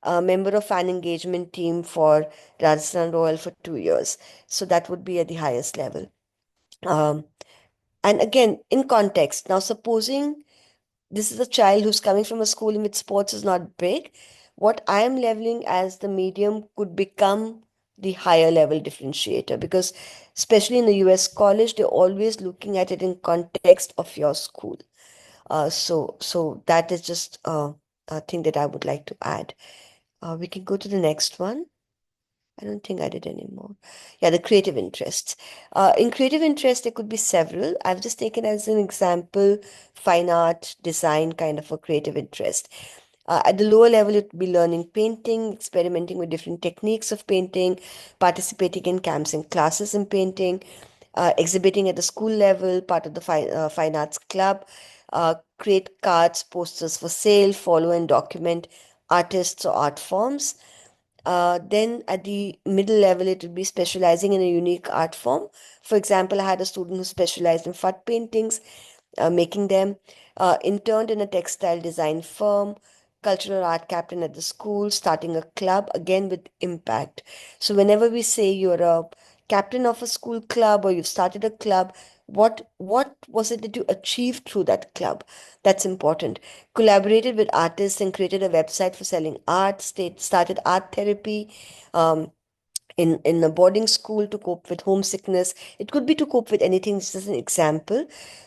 A member of fan engagement team for Rajasthan Royal for 2 years. So that would be at the highest level. Um, and again, in context, now supposing this is a child who's coming from a school in which sports is not big, what I am leveling as the medium could become the higher level differentiator, because especially in the US college, they're always looking at it in context of your school. So that is just a thing that I would like to add. We can go to the next one. I don't think I did anymore. Yeah, the creative interests. In creative interest, there could be several. I've just taken as an example fine art, design, kind of a creative interest. At the lower level, it would be learning painting, experimenting with different techniques of painting, participating in camps and classes in painting, exhibiting at the school level, part of the fine arts club, create cards, posters for sale, follow and document artists or art forms. Then at the middle level, it would be specializing in a unique art form. For example, I had a student who specialized in fat paintings, making them, interned in a textile design firm, cultural art captain at the school, starting a club, again with impact. So whenever we say you're a captain of a school club or you've started a club, what was it that you achieved through that club? That's important. Collaborated with artists and created a website for selling art, started art therapy, um, in a boarding school to cope with homesickness. It could be to cope with anything. This is an example,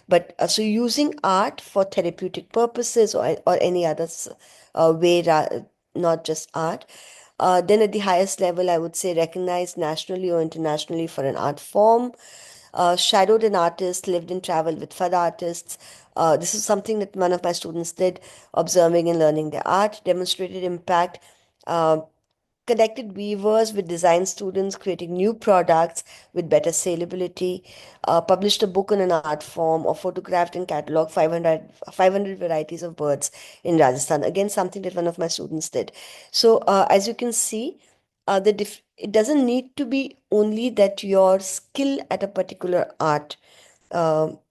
but so using art for therapeutic purposes or any other way, not just art. Then at the highest level, I would say recognized nationally or internationally for an art form. Shadowed an artist, lived and traveled with other artists. This is something that one of my students did, observing and learning their art, demonstrated impact. Uh, Connected weavers with design students, creating new products with better salability, published a book on an art form, or photographed and cataloged 500 varieties of birds in Rajasthan. Again, something that one of my students did. So, as you can see, it doesn't need to be only that your skill at a particular art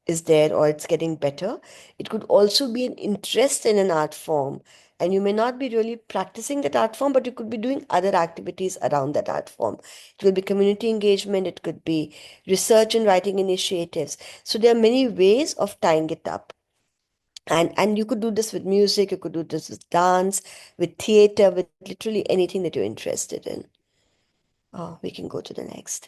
is there or it's getting better. It could also be an interest in an art form. And you may not be really practicing that art form, but you could be doing other activities around that art form. It could be community engagement, it could be research and writing initiatives. So there are many ways of tying it up. And you could do this with music, you could do this with dance, with theater, with literally anything that you're interested in. We can go to the next.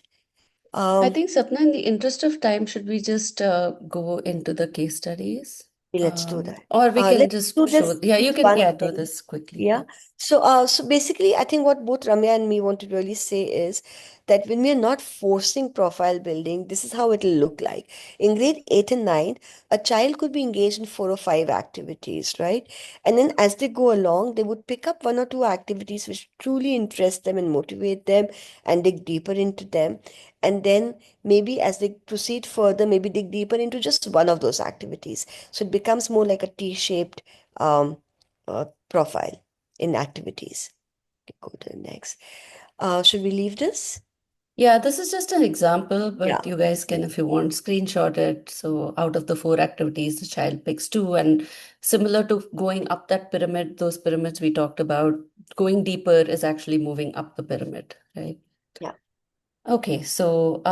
I Um, think, Sapna, in the interest of time, should we just go into the case studies? let's do that. Or we can Let's do just show, this yeah, you this can, one yeah, do thing. this quickly. Yeah. Yeah. So basically, I think what both Ramya and me want to really say is that when we are not forcing profile building, this is how it'll look like. In grade 8 and 9, a child could be engaged in 4 or 5 activities, right? And then as they go along, they would pick up 1 or 2 activities which truly interest them and motivate them and dig deeper into them. And then maybe as they proceed further, maybe dig deeper into just one of those activities. So it becomes more like a T-shaped um, profile in activities. Go to the next. Should we leave this? Yeah, this is just an example, Yeah. but you guys can, if you want, screenshot it. So out of the four activities, the child picks two. And similar to going up that pyramid, those pyramids we talked about, going deeper is actually moving up the pyramid, right? Yeah. Okay, so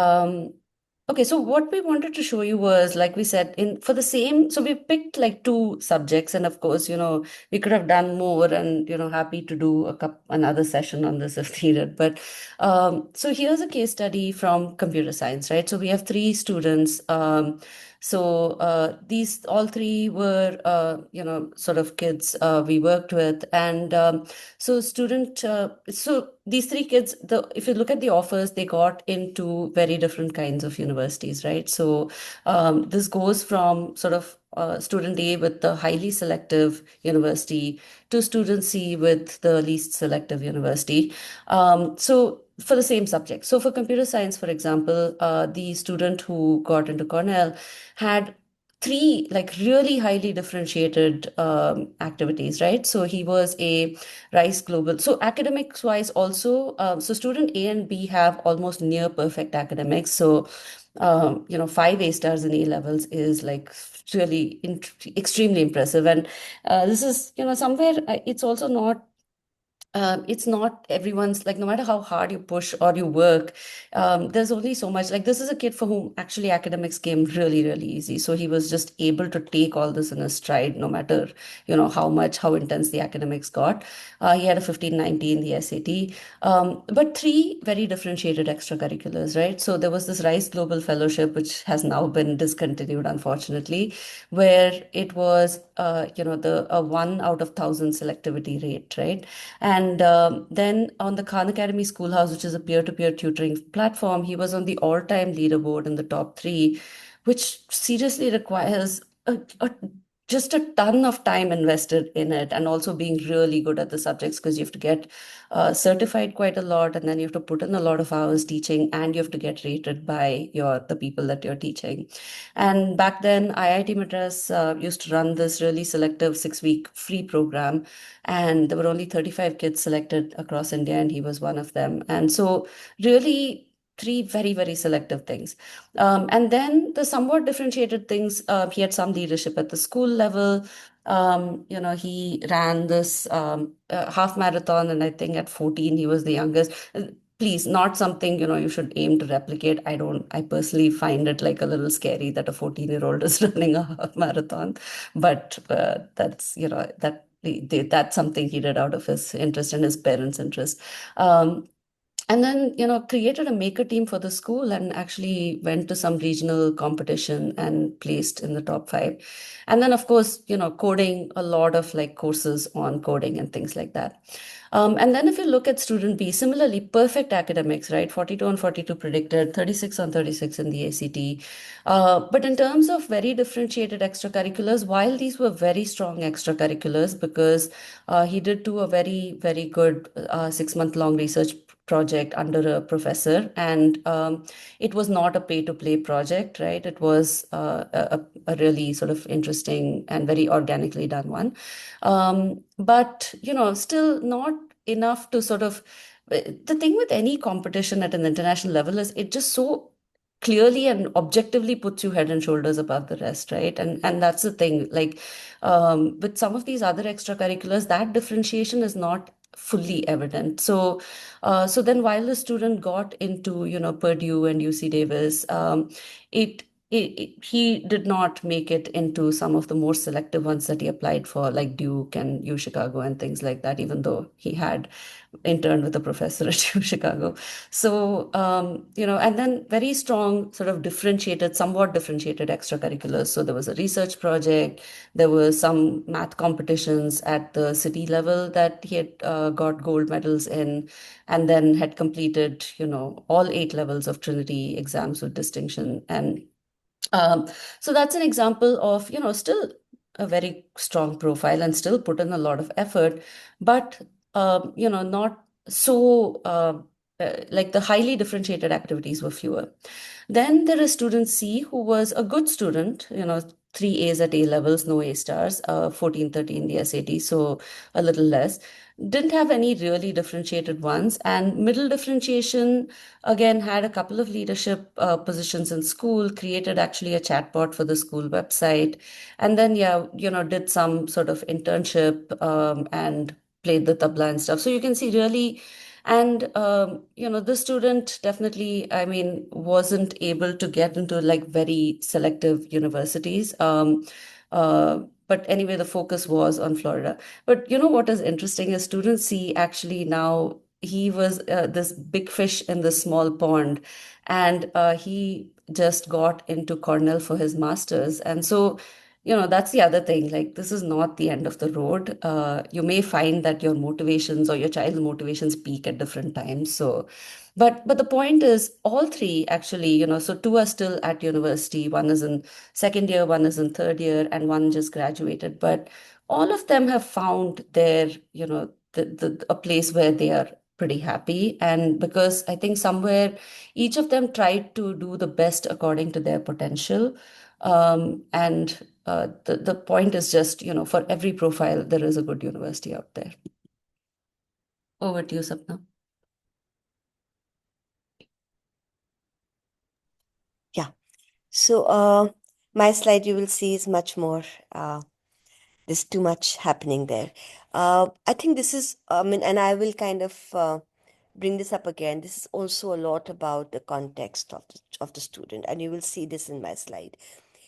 what we wanted to show you was, like we said, in for the same, so we picked like two subjects, and of course, we could have done more, and happy to do another session on this if needed. But so here's a case study from computer science, right? So we have three students. These all three were, sort of kids we worked with, and so these three kids, if you look at the offers, they got into very different kinds of universities, right? So this goes from sort of student A with the highly selective university to student C with the least selective university. So for the same subject. So for computer science, for example, the student who got into Cornell had three like really highly differentiated activities, right? So he was a Rice Global. So academics wise also, so student A and B have almost near perfect academics. So, 5 A stars in A levels is like really extremely impressive. And this is, somewhere it's also not it's not everyone's, like, no matter how hard you push or you work, there's only so much. Like, this is a kid for whom actually academics came really, really easy. So he was just able to take all this in his stride, no matter, how intense the academics got. He had a 1590 in the SAT, but three very differentiated extracurriculars, right? So there was this Rice Global Fellowship, which has now been discontinued, unfortunately, where it was, the a 1 out of 1,000 selectivity rate, right? And then on the Khan Academy Schoolhouse, which is a peer-to-peer tutoring platform, he was on the all-time leaderboard in the top three, which seriously requires just a ton of time invested in it, and also being really good at the subjects, because you have to get certified quite a lot, and then you have to put in a lot of hours teaching, and you have to get rated by the people that you're teaching. And back then, IIT Madras used to run this really selective 6-week free program, and there were only 35 kids selected across India, and he was one of them. And so, really, three very, very selective things. And then the somewhat differentiated things, he had some leadership at the school level. He ran this half marathon, and I think at 14, he was the youngest. Please, not something, you should aim to replicate. I personally find it like a little scary that a 14-year-old is running a half marathon, but that's something he did out of his interest and his parents' interest. And then, created a maker team for the school and actually went to some regional competition and placed in the top five. And then, of course, coding, a lot of like courses on coding and things like that. And then if you look at student B, similarly, perfect academics, right? 42 on 42 predicted, 36 on 36 in the ACT. But in terms of very differentiated extracurriculars, while these were very strong extracurriculars, because he did do a very, very good 6 month long research project under a professor, and it was not a pay to play project, right? It was a really sort of interesting and very organically done one. But, still not enough to sort of. The thing with any competition at an international level is it just so clearly and objectively puts you head and shoulders above the rest, right? And that's the thing. Like with some of these other extracurriculars, that differentiation is not fully evident. So then while the student got into, Purdue and UC Davis, it he did not make it into some of the more selective ones that he applied for, like Duke and U Chicago and things like that, even though he had interned with a professor at U Chicago. So, and then very strong, sort of differentiated, somewhat differentiated extracurriculars. So there was a research project, there were some math competitions at the city level that he had got gold medals in, and then had completed, all 8 levels of Trinity exams with distinction. And um, so that's an example of, still a very strong profile and still put in a lot of effort, but, not so, like the highly differentiated activities were fewer. Then there is student C, who was a good student, three A's at A levels, no A stars, 14, 13 the SAT, so a little less. Didn't have any really differentiated ones. And middle differentiation, again, had a couple of leadership positions in school, created actually a chatbot for the school website. And then, yeah, did some sort of internship and played the tabla and stuff. So you can see really, and the student definitely, I mean, wasn't able to get into like very selective universities. But anyway, the focus was on Florida. But what is interesting is student C actually now, he was this big fish in the small pond, and he just got into Cornell for his master's. And so, that's the other thing. Like, this is not the end of the road. You may find that your motivations or your child's motivations peak at different times. So, but the point is, all three actually, so two are still at university. One is in second year, one is in third year, and one just graduated. But all of them have found their, a place where they are pretty happy. And because I think somewhere each of them tried to do the best according to their potential. And the point is just, for every profile, there is a good university out there. Over to you, Sapna. Yeah. So, my slide you will see is much more, there's too much happening there. I think this is, I mean, and I will kind of bring this up again. This is also a lot about the context of the student, and you will see this in my slide.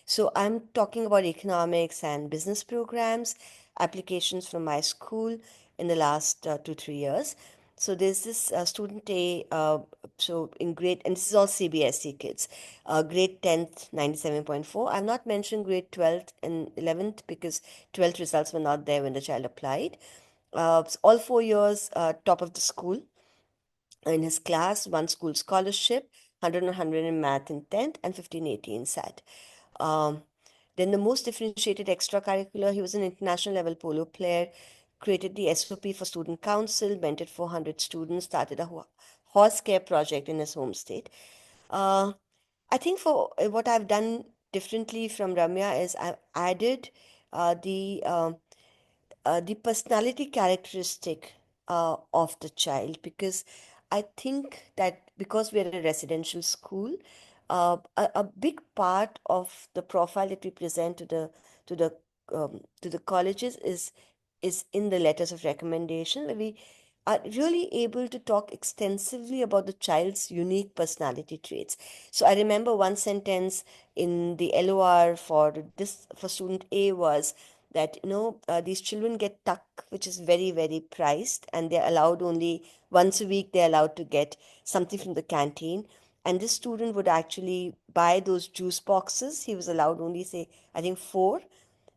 So I'm talking about economics and business programs, applications from my school in the last 2, 3 years. So there's this student A, so in grade, and this is all CBSE kids, grade 10th, 97.4. I've not mentioned grade 12th and 11th because 12th results were not there when the child applied. So all 4 years, top of the school in his class, one school scholarship, 100 and 100 in math in 10th, and 15/80 SAT. Um, then the most differentiated extracurricular, he was an international level polo player, created the SOP for student council, mentored 400 students, started a horse care project in his home state. Uh, I think for what I've done differently from Ramya is I've added the personality characteristic of the child, because I think that because we're a residential school, a big part of the profile that we present to the to the colleges is in the letters of recommendation, where we are really able to talk extensively about the child's unique personality traits. So I remember one sentence in the LOR for this for student A was that these children get tuck, which is very very priced, and they're allowed only once a week. They're allowed to get something from the canteen, and this student would actually buy those juice boxes. He was allowed only, say, I think four,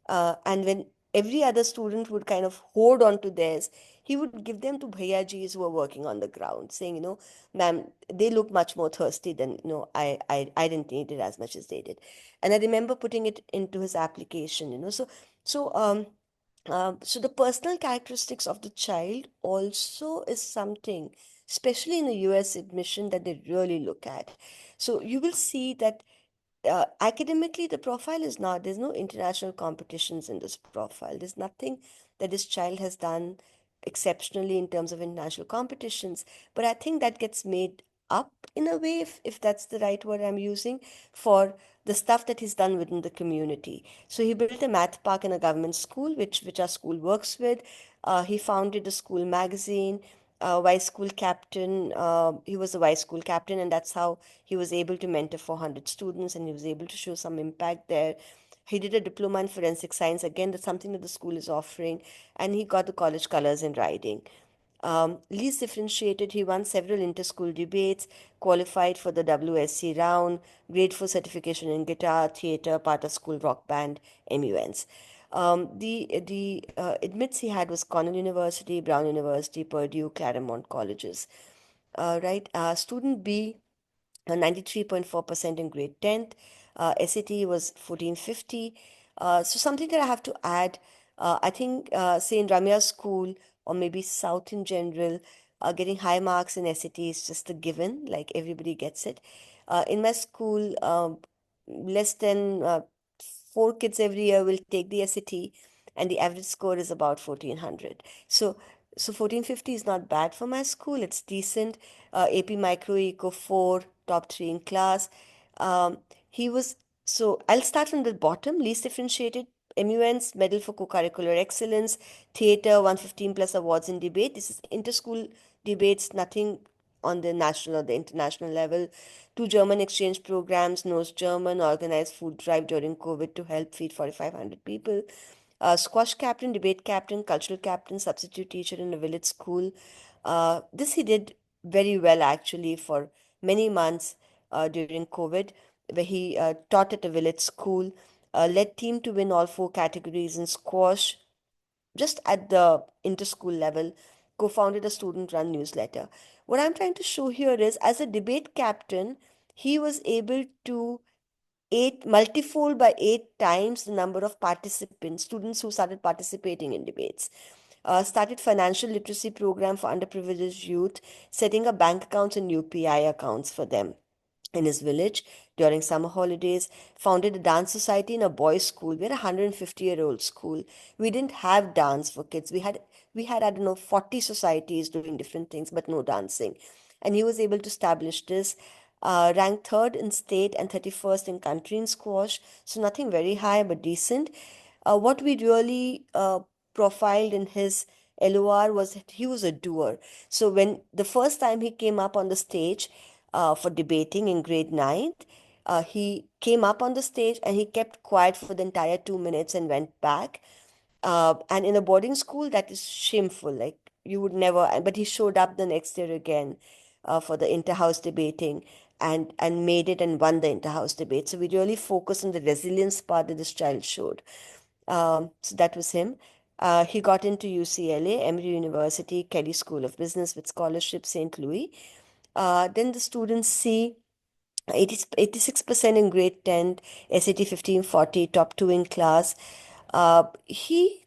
and when every other student would kind of hoard onto theirs, he would give them to bhaiyajis who were working on the ground, saying, ma'am, they look much more thirsty than, I didn't need it as much as they did. And I remember putting it into his application, so so the personal characteristics of the child also is something, especially in the US admission, that they really look at. So you will see that academically, the profile is not, there's no international competitions in this profile. There's nothing that this child has done exceptionally in terms of international competitions. But I think that gets made up in a way, if that's the right word I'm using, for the stuff that he's done within the community. So he built a math park in a government school, which our school works with. He founded a school magazine, vice school captain. He was the vice school captain, and that's how he was able to mentor 400 students, and he was able to show some impact there. He did a diploma in forensic science. Again, that's something that the school is offering, and he got the college colors in writing. Least differentiated, he won several inter-school debates, qualified for the WSC round, grade 4 certification in guitar, theater, part of school rock band, MUNs. The admits he had was Cornell University, Brown University, Purdue, Claremont colleges. Right, student B 93.4% in grade 10th. SAT was 1450. So something that I have to add, I think, say in Ramya's school or maybe South in general, getting high marks in SAT is just a given, like everybody gets it. In my school, less than 4 kids every year will take the SAT, and the average score is about 1400. So 1450 is not bad for my school. It's decent. AP Micro Eco 4, top 3 in class. He was, so I'll start from the bottom, least differentiated. MUN's Medal for Co-Curricular Excellence, Theatre, 115 plus awards in debate. This is inter-school debates, nothing on the national or the international level. 2 German exchange programs, knows German, organized food drive during COVID to help feed 4,500 people. Squash captain, debate captain, cultural captain, substitute teacher in a village school. This he did very well actually for many months during COVID, where he taught at a village school, led team to win all 4 categories in squash, just at the inter-school level, co-founded a student-run newsletter. What I'm trying to show here is, as a debate captain, he was able to multifold by 8 times the number of participants, students who started participating in debates. Started financial literacy program for underprivileged youth, setting up bank accounts and UPI accounts for them in his village during summer holidays, founded a dance society in a boys' school. We're a 150-year-old school. We didn't have dance for kids. We had, I don't know, 40 societies doing different things, but no dancing. And he was able to establish this. Ranked third in state and 31st in country in squash. So nothing very high, but decent. What we really profiled in his LOR was that he was a doer. So when the first time he came up on the stage for debating in grade 9th, he came up on the stage and he kept quiet for the entire 2 minutes and went back. And in a boarding school, that is shameful. Like you would never. But he showed up the next year again for the inter-house debating and made it and won the inter-house debate. So we really focused on the resilience part that this child showed. So that was him. He got into UCLA, Emory University, Kelly School of Business with scholarship, St. Louis. Then the students see 86% in grade 10, SAT 1540, top 2 in class. He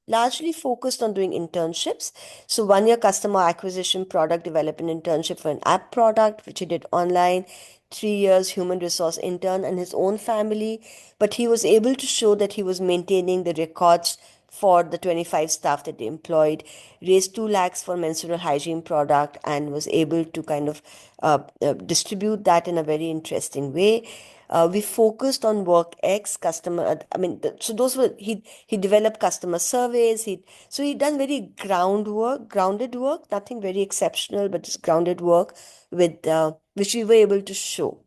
largely focused on doing internships. So 1 year customer acquisition product development internship for an app product, which he did online. 3 years human resource intern and his own family. But he was able to show that he was maintaining the records for the 25 staff that they employed, raised 2 lakhs for menstrual hygiene product, and was able to kind of distribute that in a very interesting way. We focused on work X customer. So those were he developed customer surveys. He done very grounded work, nothing very exceptional, but just grounded work with which we were able to show.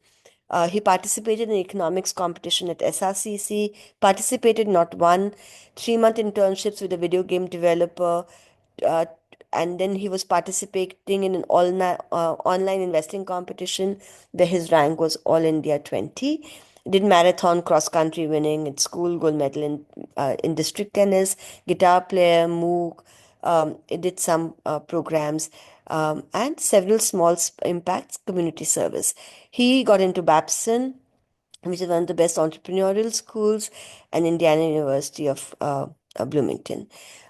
He participated in economics competition at SRCC, participated not one, 3 month internships with a video game developer, uh, and then he was participating in an online investing competition where his rank was All India 20. Did marathon cross country winning at school, gold medal in district tennis, guitar player, MOOC, He did some programs and several small impacts community service. He got into Babson, which is one of the best entrepreneurial schools, and Indiana University of Bloomington.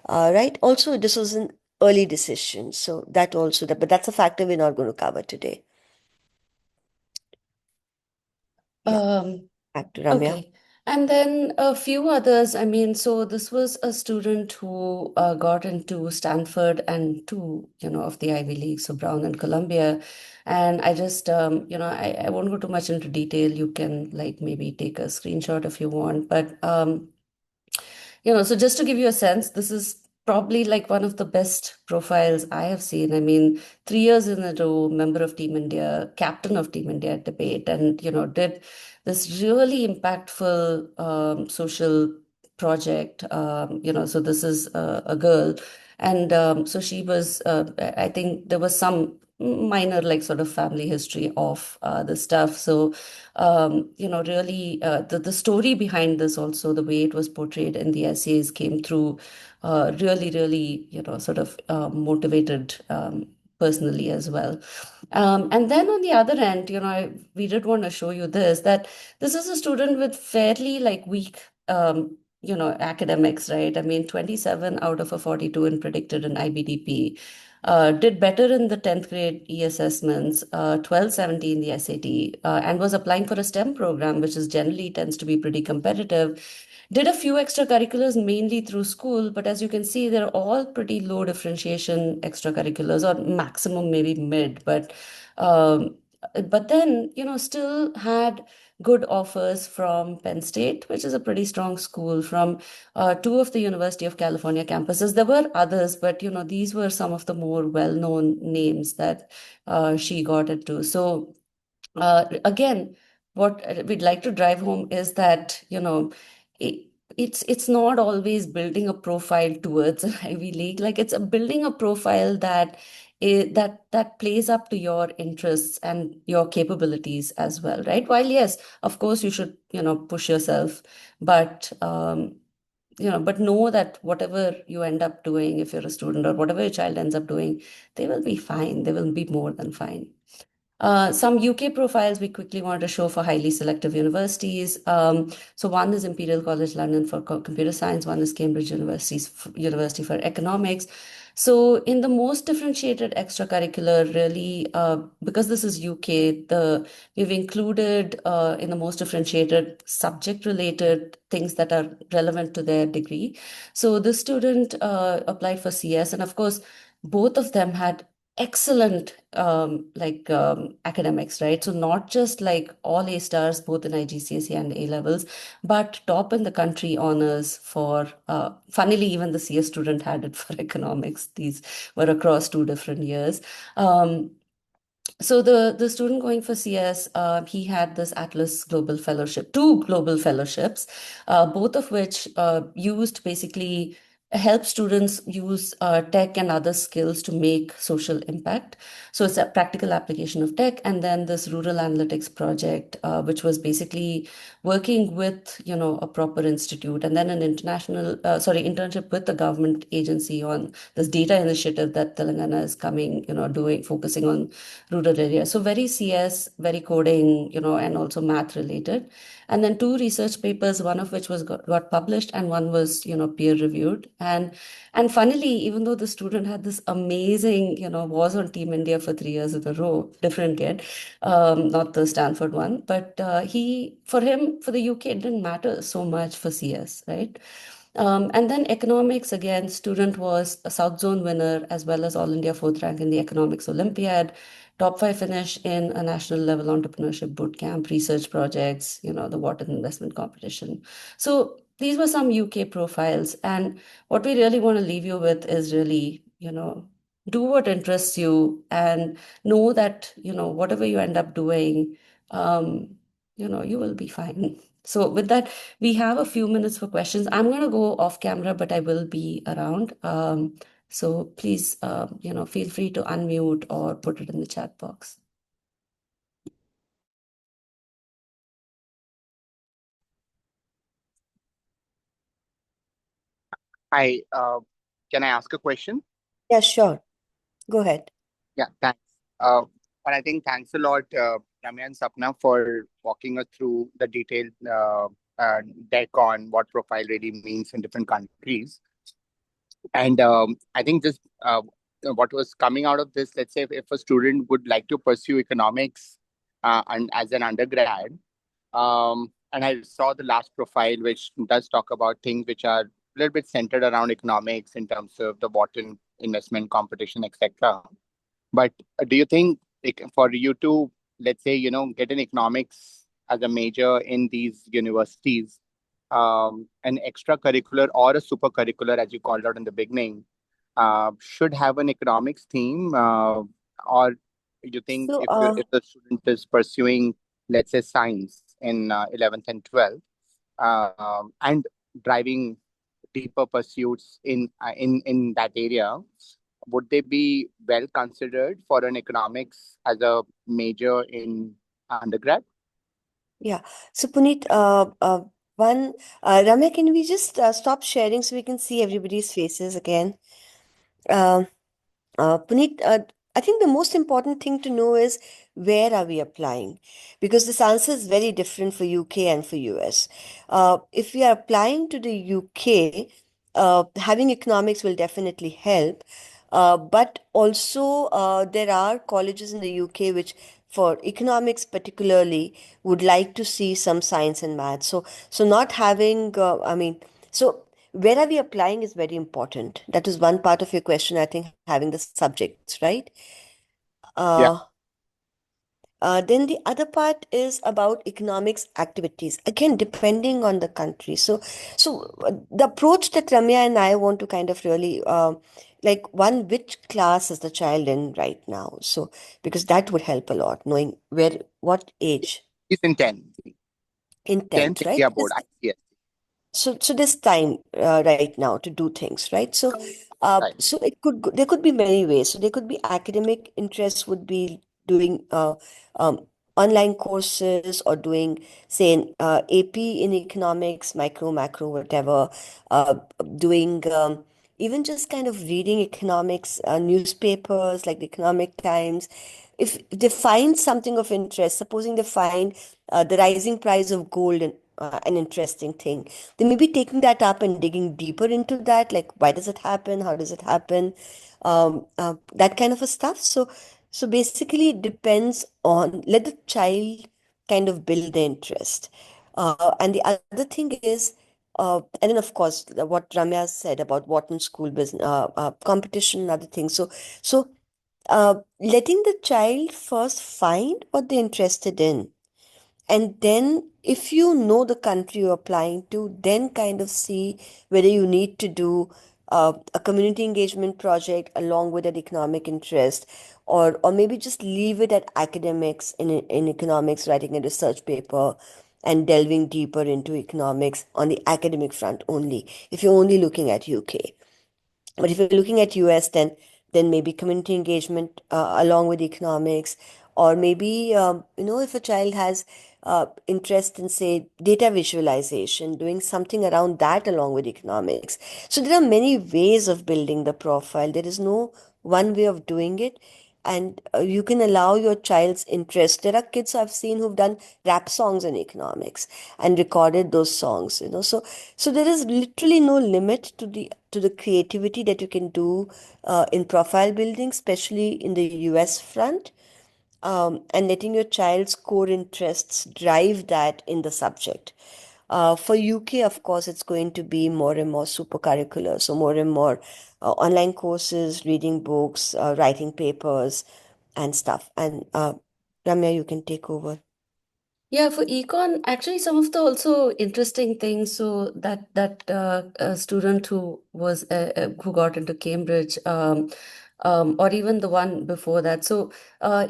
Right. Also, this was an early decision, so that also that, but that's a factor we're not going to cover today. Yeah. Um, Back to Ramya. Okay. And then a few others. I mean, so this was a student who got into Stanford and two, of the Ivy League, so Brown and Columbia. And I just, I won't go too much into detail. You can like maybe take a screenshot if you want. But so just to give you a sense, this is probably like one of the best profiles I have seen. I mean, 3 years in a row, member of Team India, captain of Team India at debate, and did this really impactful social project. So this is a girl, and so she was. I think there was some minor like sort of family history of the stuff. So really the story behind this also, the way it was portrayed in the essays came through really, really, sort of motivated personally as well. And then on the other end, we did want to show you this, that this is a student with fairly like weak, academics, right? I mean, 27 out of a 42 in predicted in IBDP. Did better in the 10th grade e-assessments, 1270 in the SAT, and was applying for a STEM program, which is generally tends to be pretty competitive. Did a few extracurriculars mainly through school, but as you can see, they're all pretty low differentiation extracurriculars, or maximum maybe mid. Um, but then, still had good offers from Penn State, which is a pretty strong school, from two of the University of California campuses. There were others, but these were some of the more well-known names that she got into. So again, what we'd like to drive home is that it, it's not always building a profile towards an Ivy League. Like it's building a profile that plays up to your interests and your capabilities as well, right? While yes, of course, you should push yourself, but but know that whatever you end up doing, if you're a student or whatever your child ends up doing, they will be fine. They will be more than fine. Some UK profiles we quickly wanted to show for highly selective universities. So one is Imperial College London for computer science, one is Cambridge University for economics. So in the most differentiated extracurricular, really, because this is UK, we've included in the most differentiated subject-related things that are relevant to their degree. So this student applied for CS, and of course, both of them had excellent academics, right? So not just like all A stars, both in IGCSE and A levels, but top in the country honors for, funnily, even the CS student had it for economics. These were across 2 different years. Um, so the student going for CS, he had this Atlas Global Fellowship, two global fellowships, both of which used basically help students use tech and other skills to make social impact. So it's a practical application of tech, and then this rural analytics project, which was basically working with a proper institute, and then an internship with the government agency on this data initiative that Telangana is coming, doing, focusing on rural areas. So very CS, very coding, and also math related. And then two research papers, one of which was got published and one was, peer reviewed. And funnily, even though the student had this amazing, was on Team India for 3 years in a row, different kid, not the Stanford one, but for him, for the UK, it didn't matter so much for CS, right? And then economics, again, student was a South Zone winner as well as All India fourth rank in the Economics Olympiad, top five finish in a national level entrepreneurship boot camp, research projects, the water investment competition. So these were some UK profiles. And what we really want to leave you with is really, do what interests you and know that, whatever you end up doing, um, you will be fine. So with that, we have a few minutes for questions. I'm going to go off camera, but I will be around. So please, feel free to unmute or put it in the chat box. Hi, can I ask a question? Yeah, sure. Go ahead. Yeah, thanks. Uh, but I think thanks a lot, Ramya and Sapna, for walking us through the detailed deck on what profile really means in different countries. And I think just what was coming out of this, let's say if a student would like to pursue economics and as an undergrad, and I saw the last profile, which does talk about things which are a little bit centered around economics in terms of the bottom investment competition, etc. But do you think for you to, let's say, get an economics as a major in these universities, an extracurricular or a super curricular, as you called out in the beginning, should have an economics theme, or you think So, if the student is pursuing, let's say, science in 11th and 12th, and driving deeper pursuits in that area, would they be well considered for an economics as a major in undergrad? yeah. So, Puneet, one, Ramya, can we just stop sharing so we can see everybody's faces again? Um Puneet, I think the most important thing to know is where are we applying? Because this answer is very different for UK and for US. If we are applying to the UK, having economics will definitely help. But also, there are colleges in the UK which, for economics particularly, would like to see some science and maths. So not having, so where are we applying is very important. That is one part of your question, I think, having the subjects, right? Yeah, Uh, then the other part is about economics activities. Again, depending on the country. So the approach that Ramya and I want to kind of really like one, which class is the child in right now? So because that would help a lot, knowing where, what age it's in 10th, in 10th 10th, right? India board. Yes, So there's time right now to do things, right? right. So it could there could be many ways. So there could be academic interests would be doing online courses or doing say an, AP in economics, micro, macro, whatever. Uh, doing even just kind of reading economics newspapers like the Economic Times. If they find something of interest, supposing they find the rising price of gold an interesting thing, they may be taking that up and digging deeper into that, like why does it happen, how does it happen, that kind of a stuff. So basically it depends on, let the child kind of build the interest. And the other thing is, and then of course what Ramya said about Wharton School business competition and other things. So letting the child first find what they're interested in, and then, if you know the country you're applying to, then kind of see whether you need to do a community engagement project along with an economic interest, or maybe just leave it at academics in economics, writing a research paper and delving deeper into economics on the academic front only, if you're only looking at UK. But if you're looking at US, then maybe community engagement along with economics, or maybe if a child has interest in say data visualization, doing something around that along with economics. So there are many ways of building the profile. There is no one way of doing it. And you can allow your child's interest. There are kids I've seen who've done rap songs in economics and recorded those songs, so there is literally no limit to the creativity that you can do in profile building, especially in the US front, and letting your child's core interests drive that in the subject. For UK, of course, it's going to be more and more super curricular, so more and more online courses, reading books, writing papers, and stuff. And Ramya, you can take over. Yeah, for econ, actually, some of the also interesting things. So that student who was who got into Cambridge, or even the one before that. So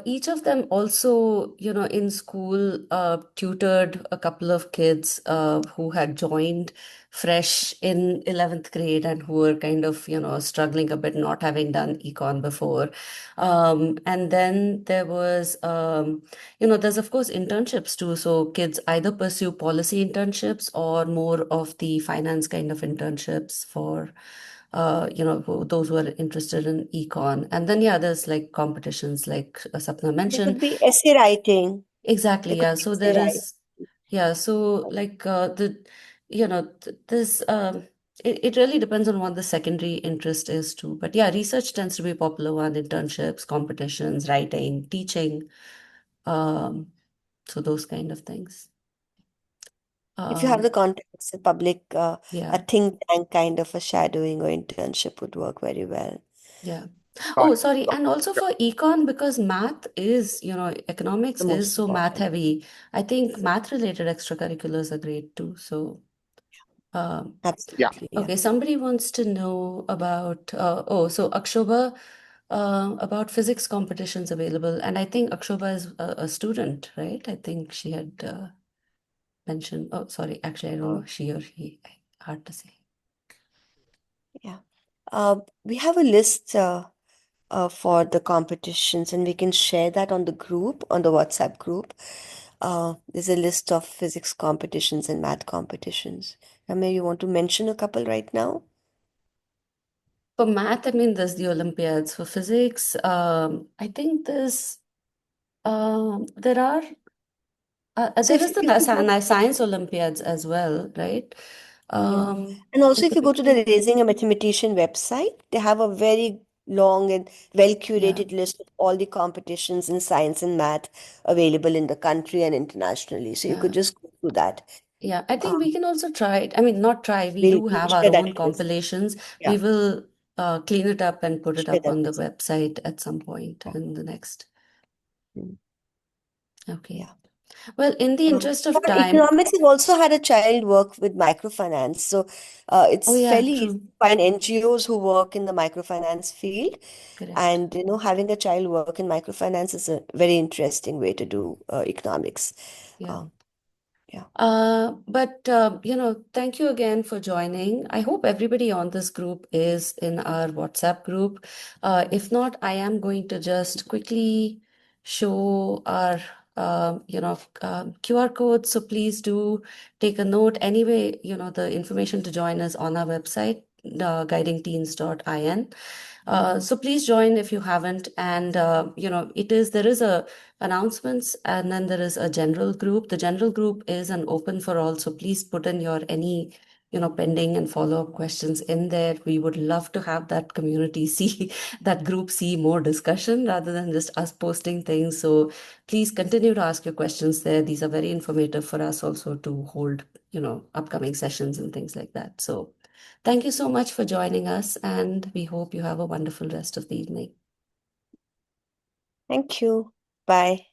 each of them also, in school, tutored a couple of kids who had joined fresh in 11th grade and who were kind of, struggling a bit, not having done econ before. And then there was there's of course internships too. So kids either pursue policy internships or more of the finance kind of internships for those who are interested in econ. And then, yeah, there's like competitions like Sapna There could mentioned. be essay writing. Exactly, There could yeah. be So essay there writing. is, yeah, so like this, it really depends on what the secondary interest is too. But yeah, research tends to be a popular one, internships, competitions, writing, teaching, um, so those kind of things. If you have Um, the contacts, a yeah, think tank kind of a shadowing or internship would work very well. yeah. Got Oh, it. sorry. Got And also it. for econ, because math is, economics The is most so math important. heavy. I think math related extracurriculars are great too. So, um, Yeah. Absolutely, yeah. okay, somebody wants to know about, so Akshobha, about physics competitions available. And I think Akshobha is a student, right? I think she had mentioned, oh, sorry, actually, I don't know, she or he, hard to say. Yeah. We have a list for the competitions, and we can share that on the group, on the WhatsApp group. There's a list of physics competitions and math competitions. Ramya, you want to mention a couple right now? For math, I mean, there's the Olympiads. For physics, I think there are, So there is the if you go, science Olympiads as well, right? yeah. Um, And also, if you go to Individual, the Raising a Mathematician website, they have a very long and well yeah. curated list of all the competitions in science and math available in the country and internationally. So you could Yeah. just go through that. Yeah, I think we Um, can also try it. I mean, not try, we we'll, do we'll have our share that own list. compilations. Yeah, We will clean it up and put it share up that on the list. website at some point Yeah. in the next. Mm, Okay. yeah. Well, in the Um, interest of for time, economics, we've also had a child work with microfinance. So oh it's yeah, fairly easy true. to find NGOs who work in the microfinance field. Correct. And, having a child work in microfinance is a very interesting way to do economics. Yeah. Um, yeah. Thank you again for joining. I hope everybody on this group is in our WhatsApp group. If not, I am going to just quickly show our, QR code. So please do take a note. Anyway, the information to join is on our website, guidingteens.in. So please join if you haven't. And, there is a announcements and then there is a general group. The general group is an open for all. So please put in your any, pending and follow-up questions in there. We would love to have that community see that group see more discussion rather than just us posting things. So please continue to ask your questions there. These are very informative for us also to hold, upcoming sessions and things like that. So thank you so much for joining us, and we hope you have a wonderful rest of the evening. Thank you. Bye.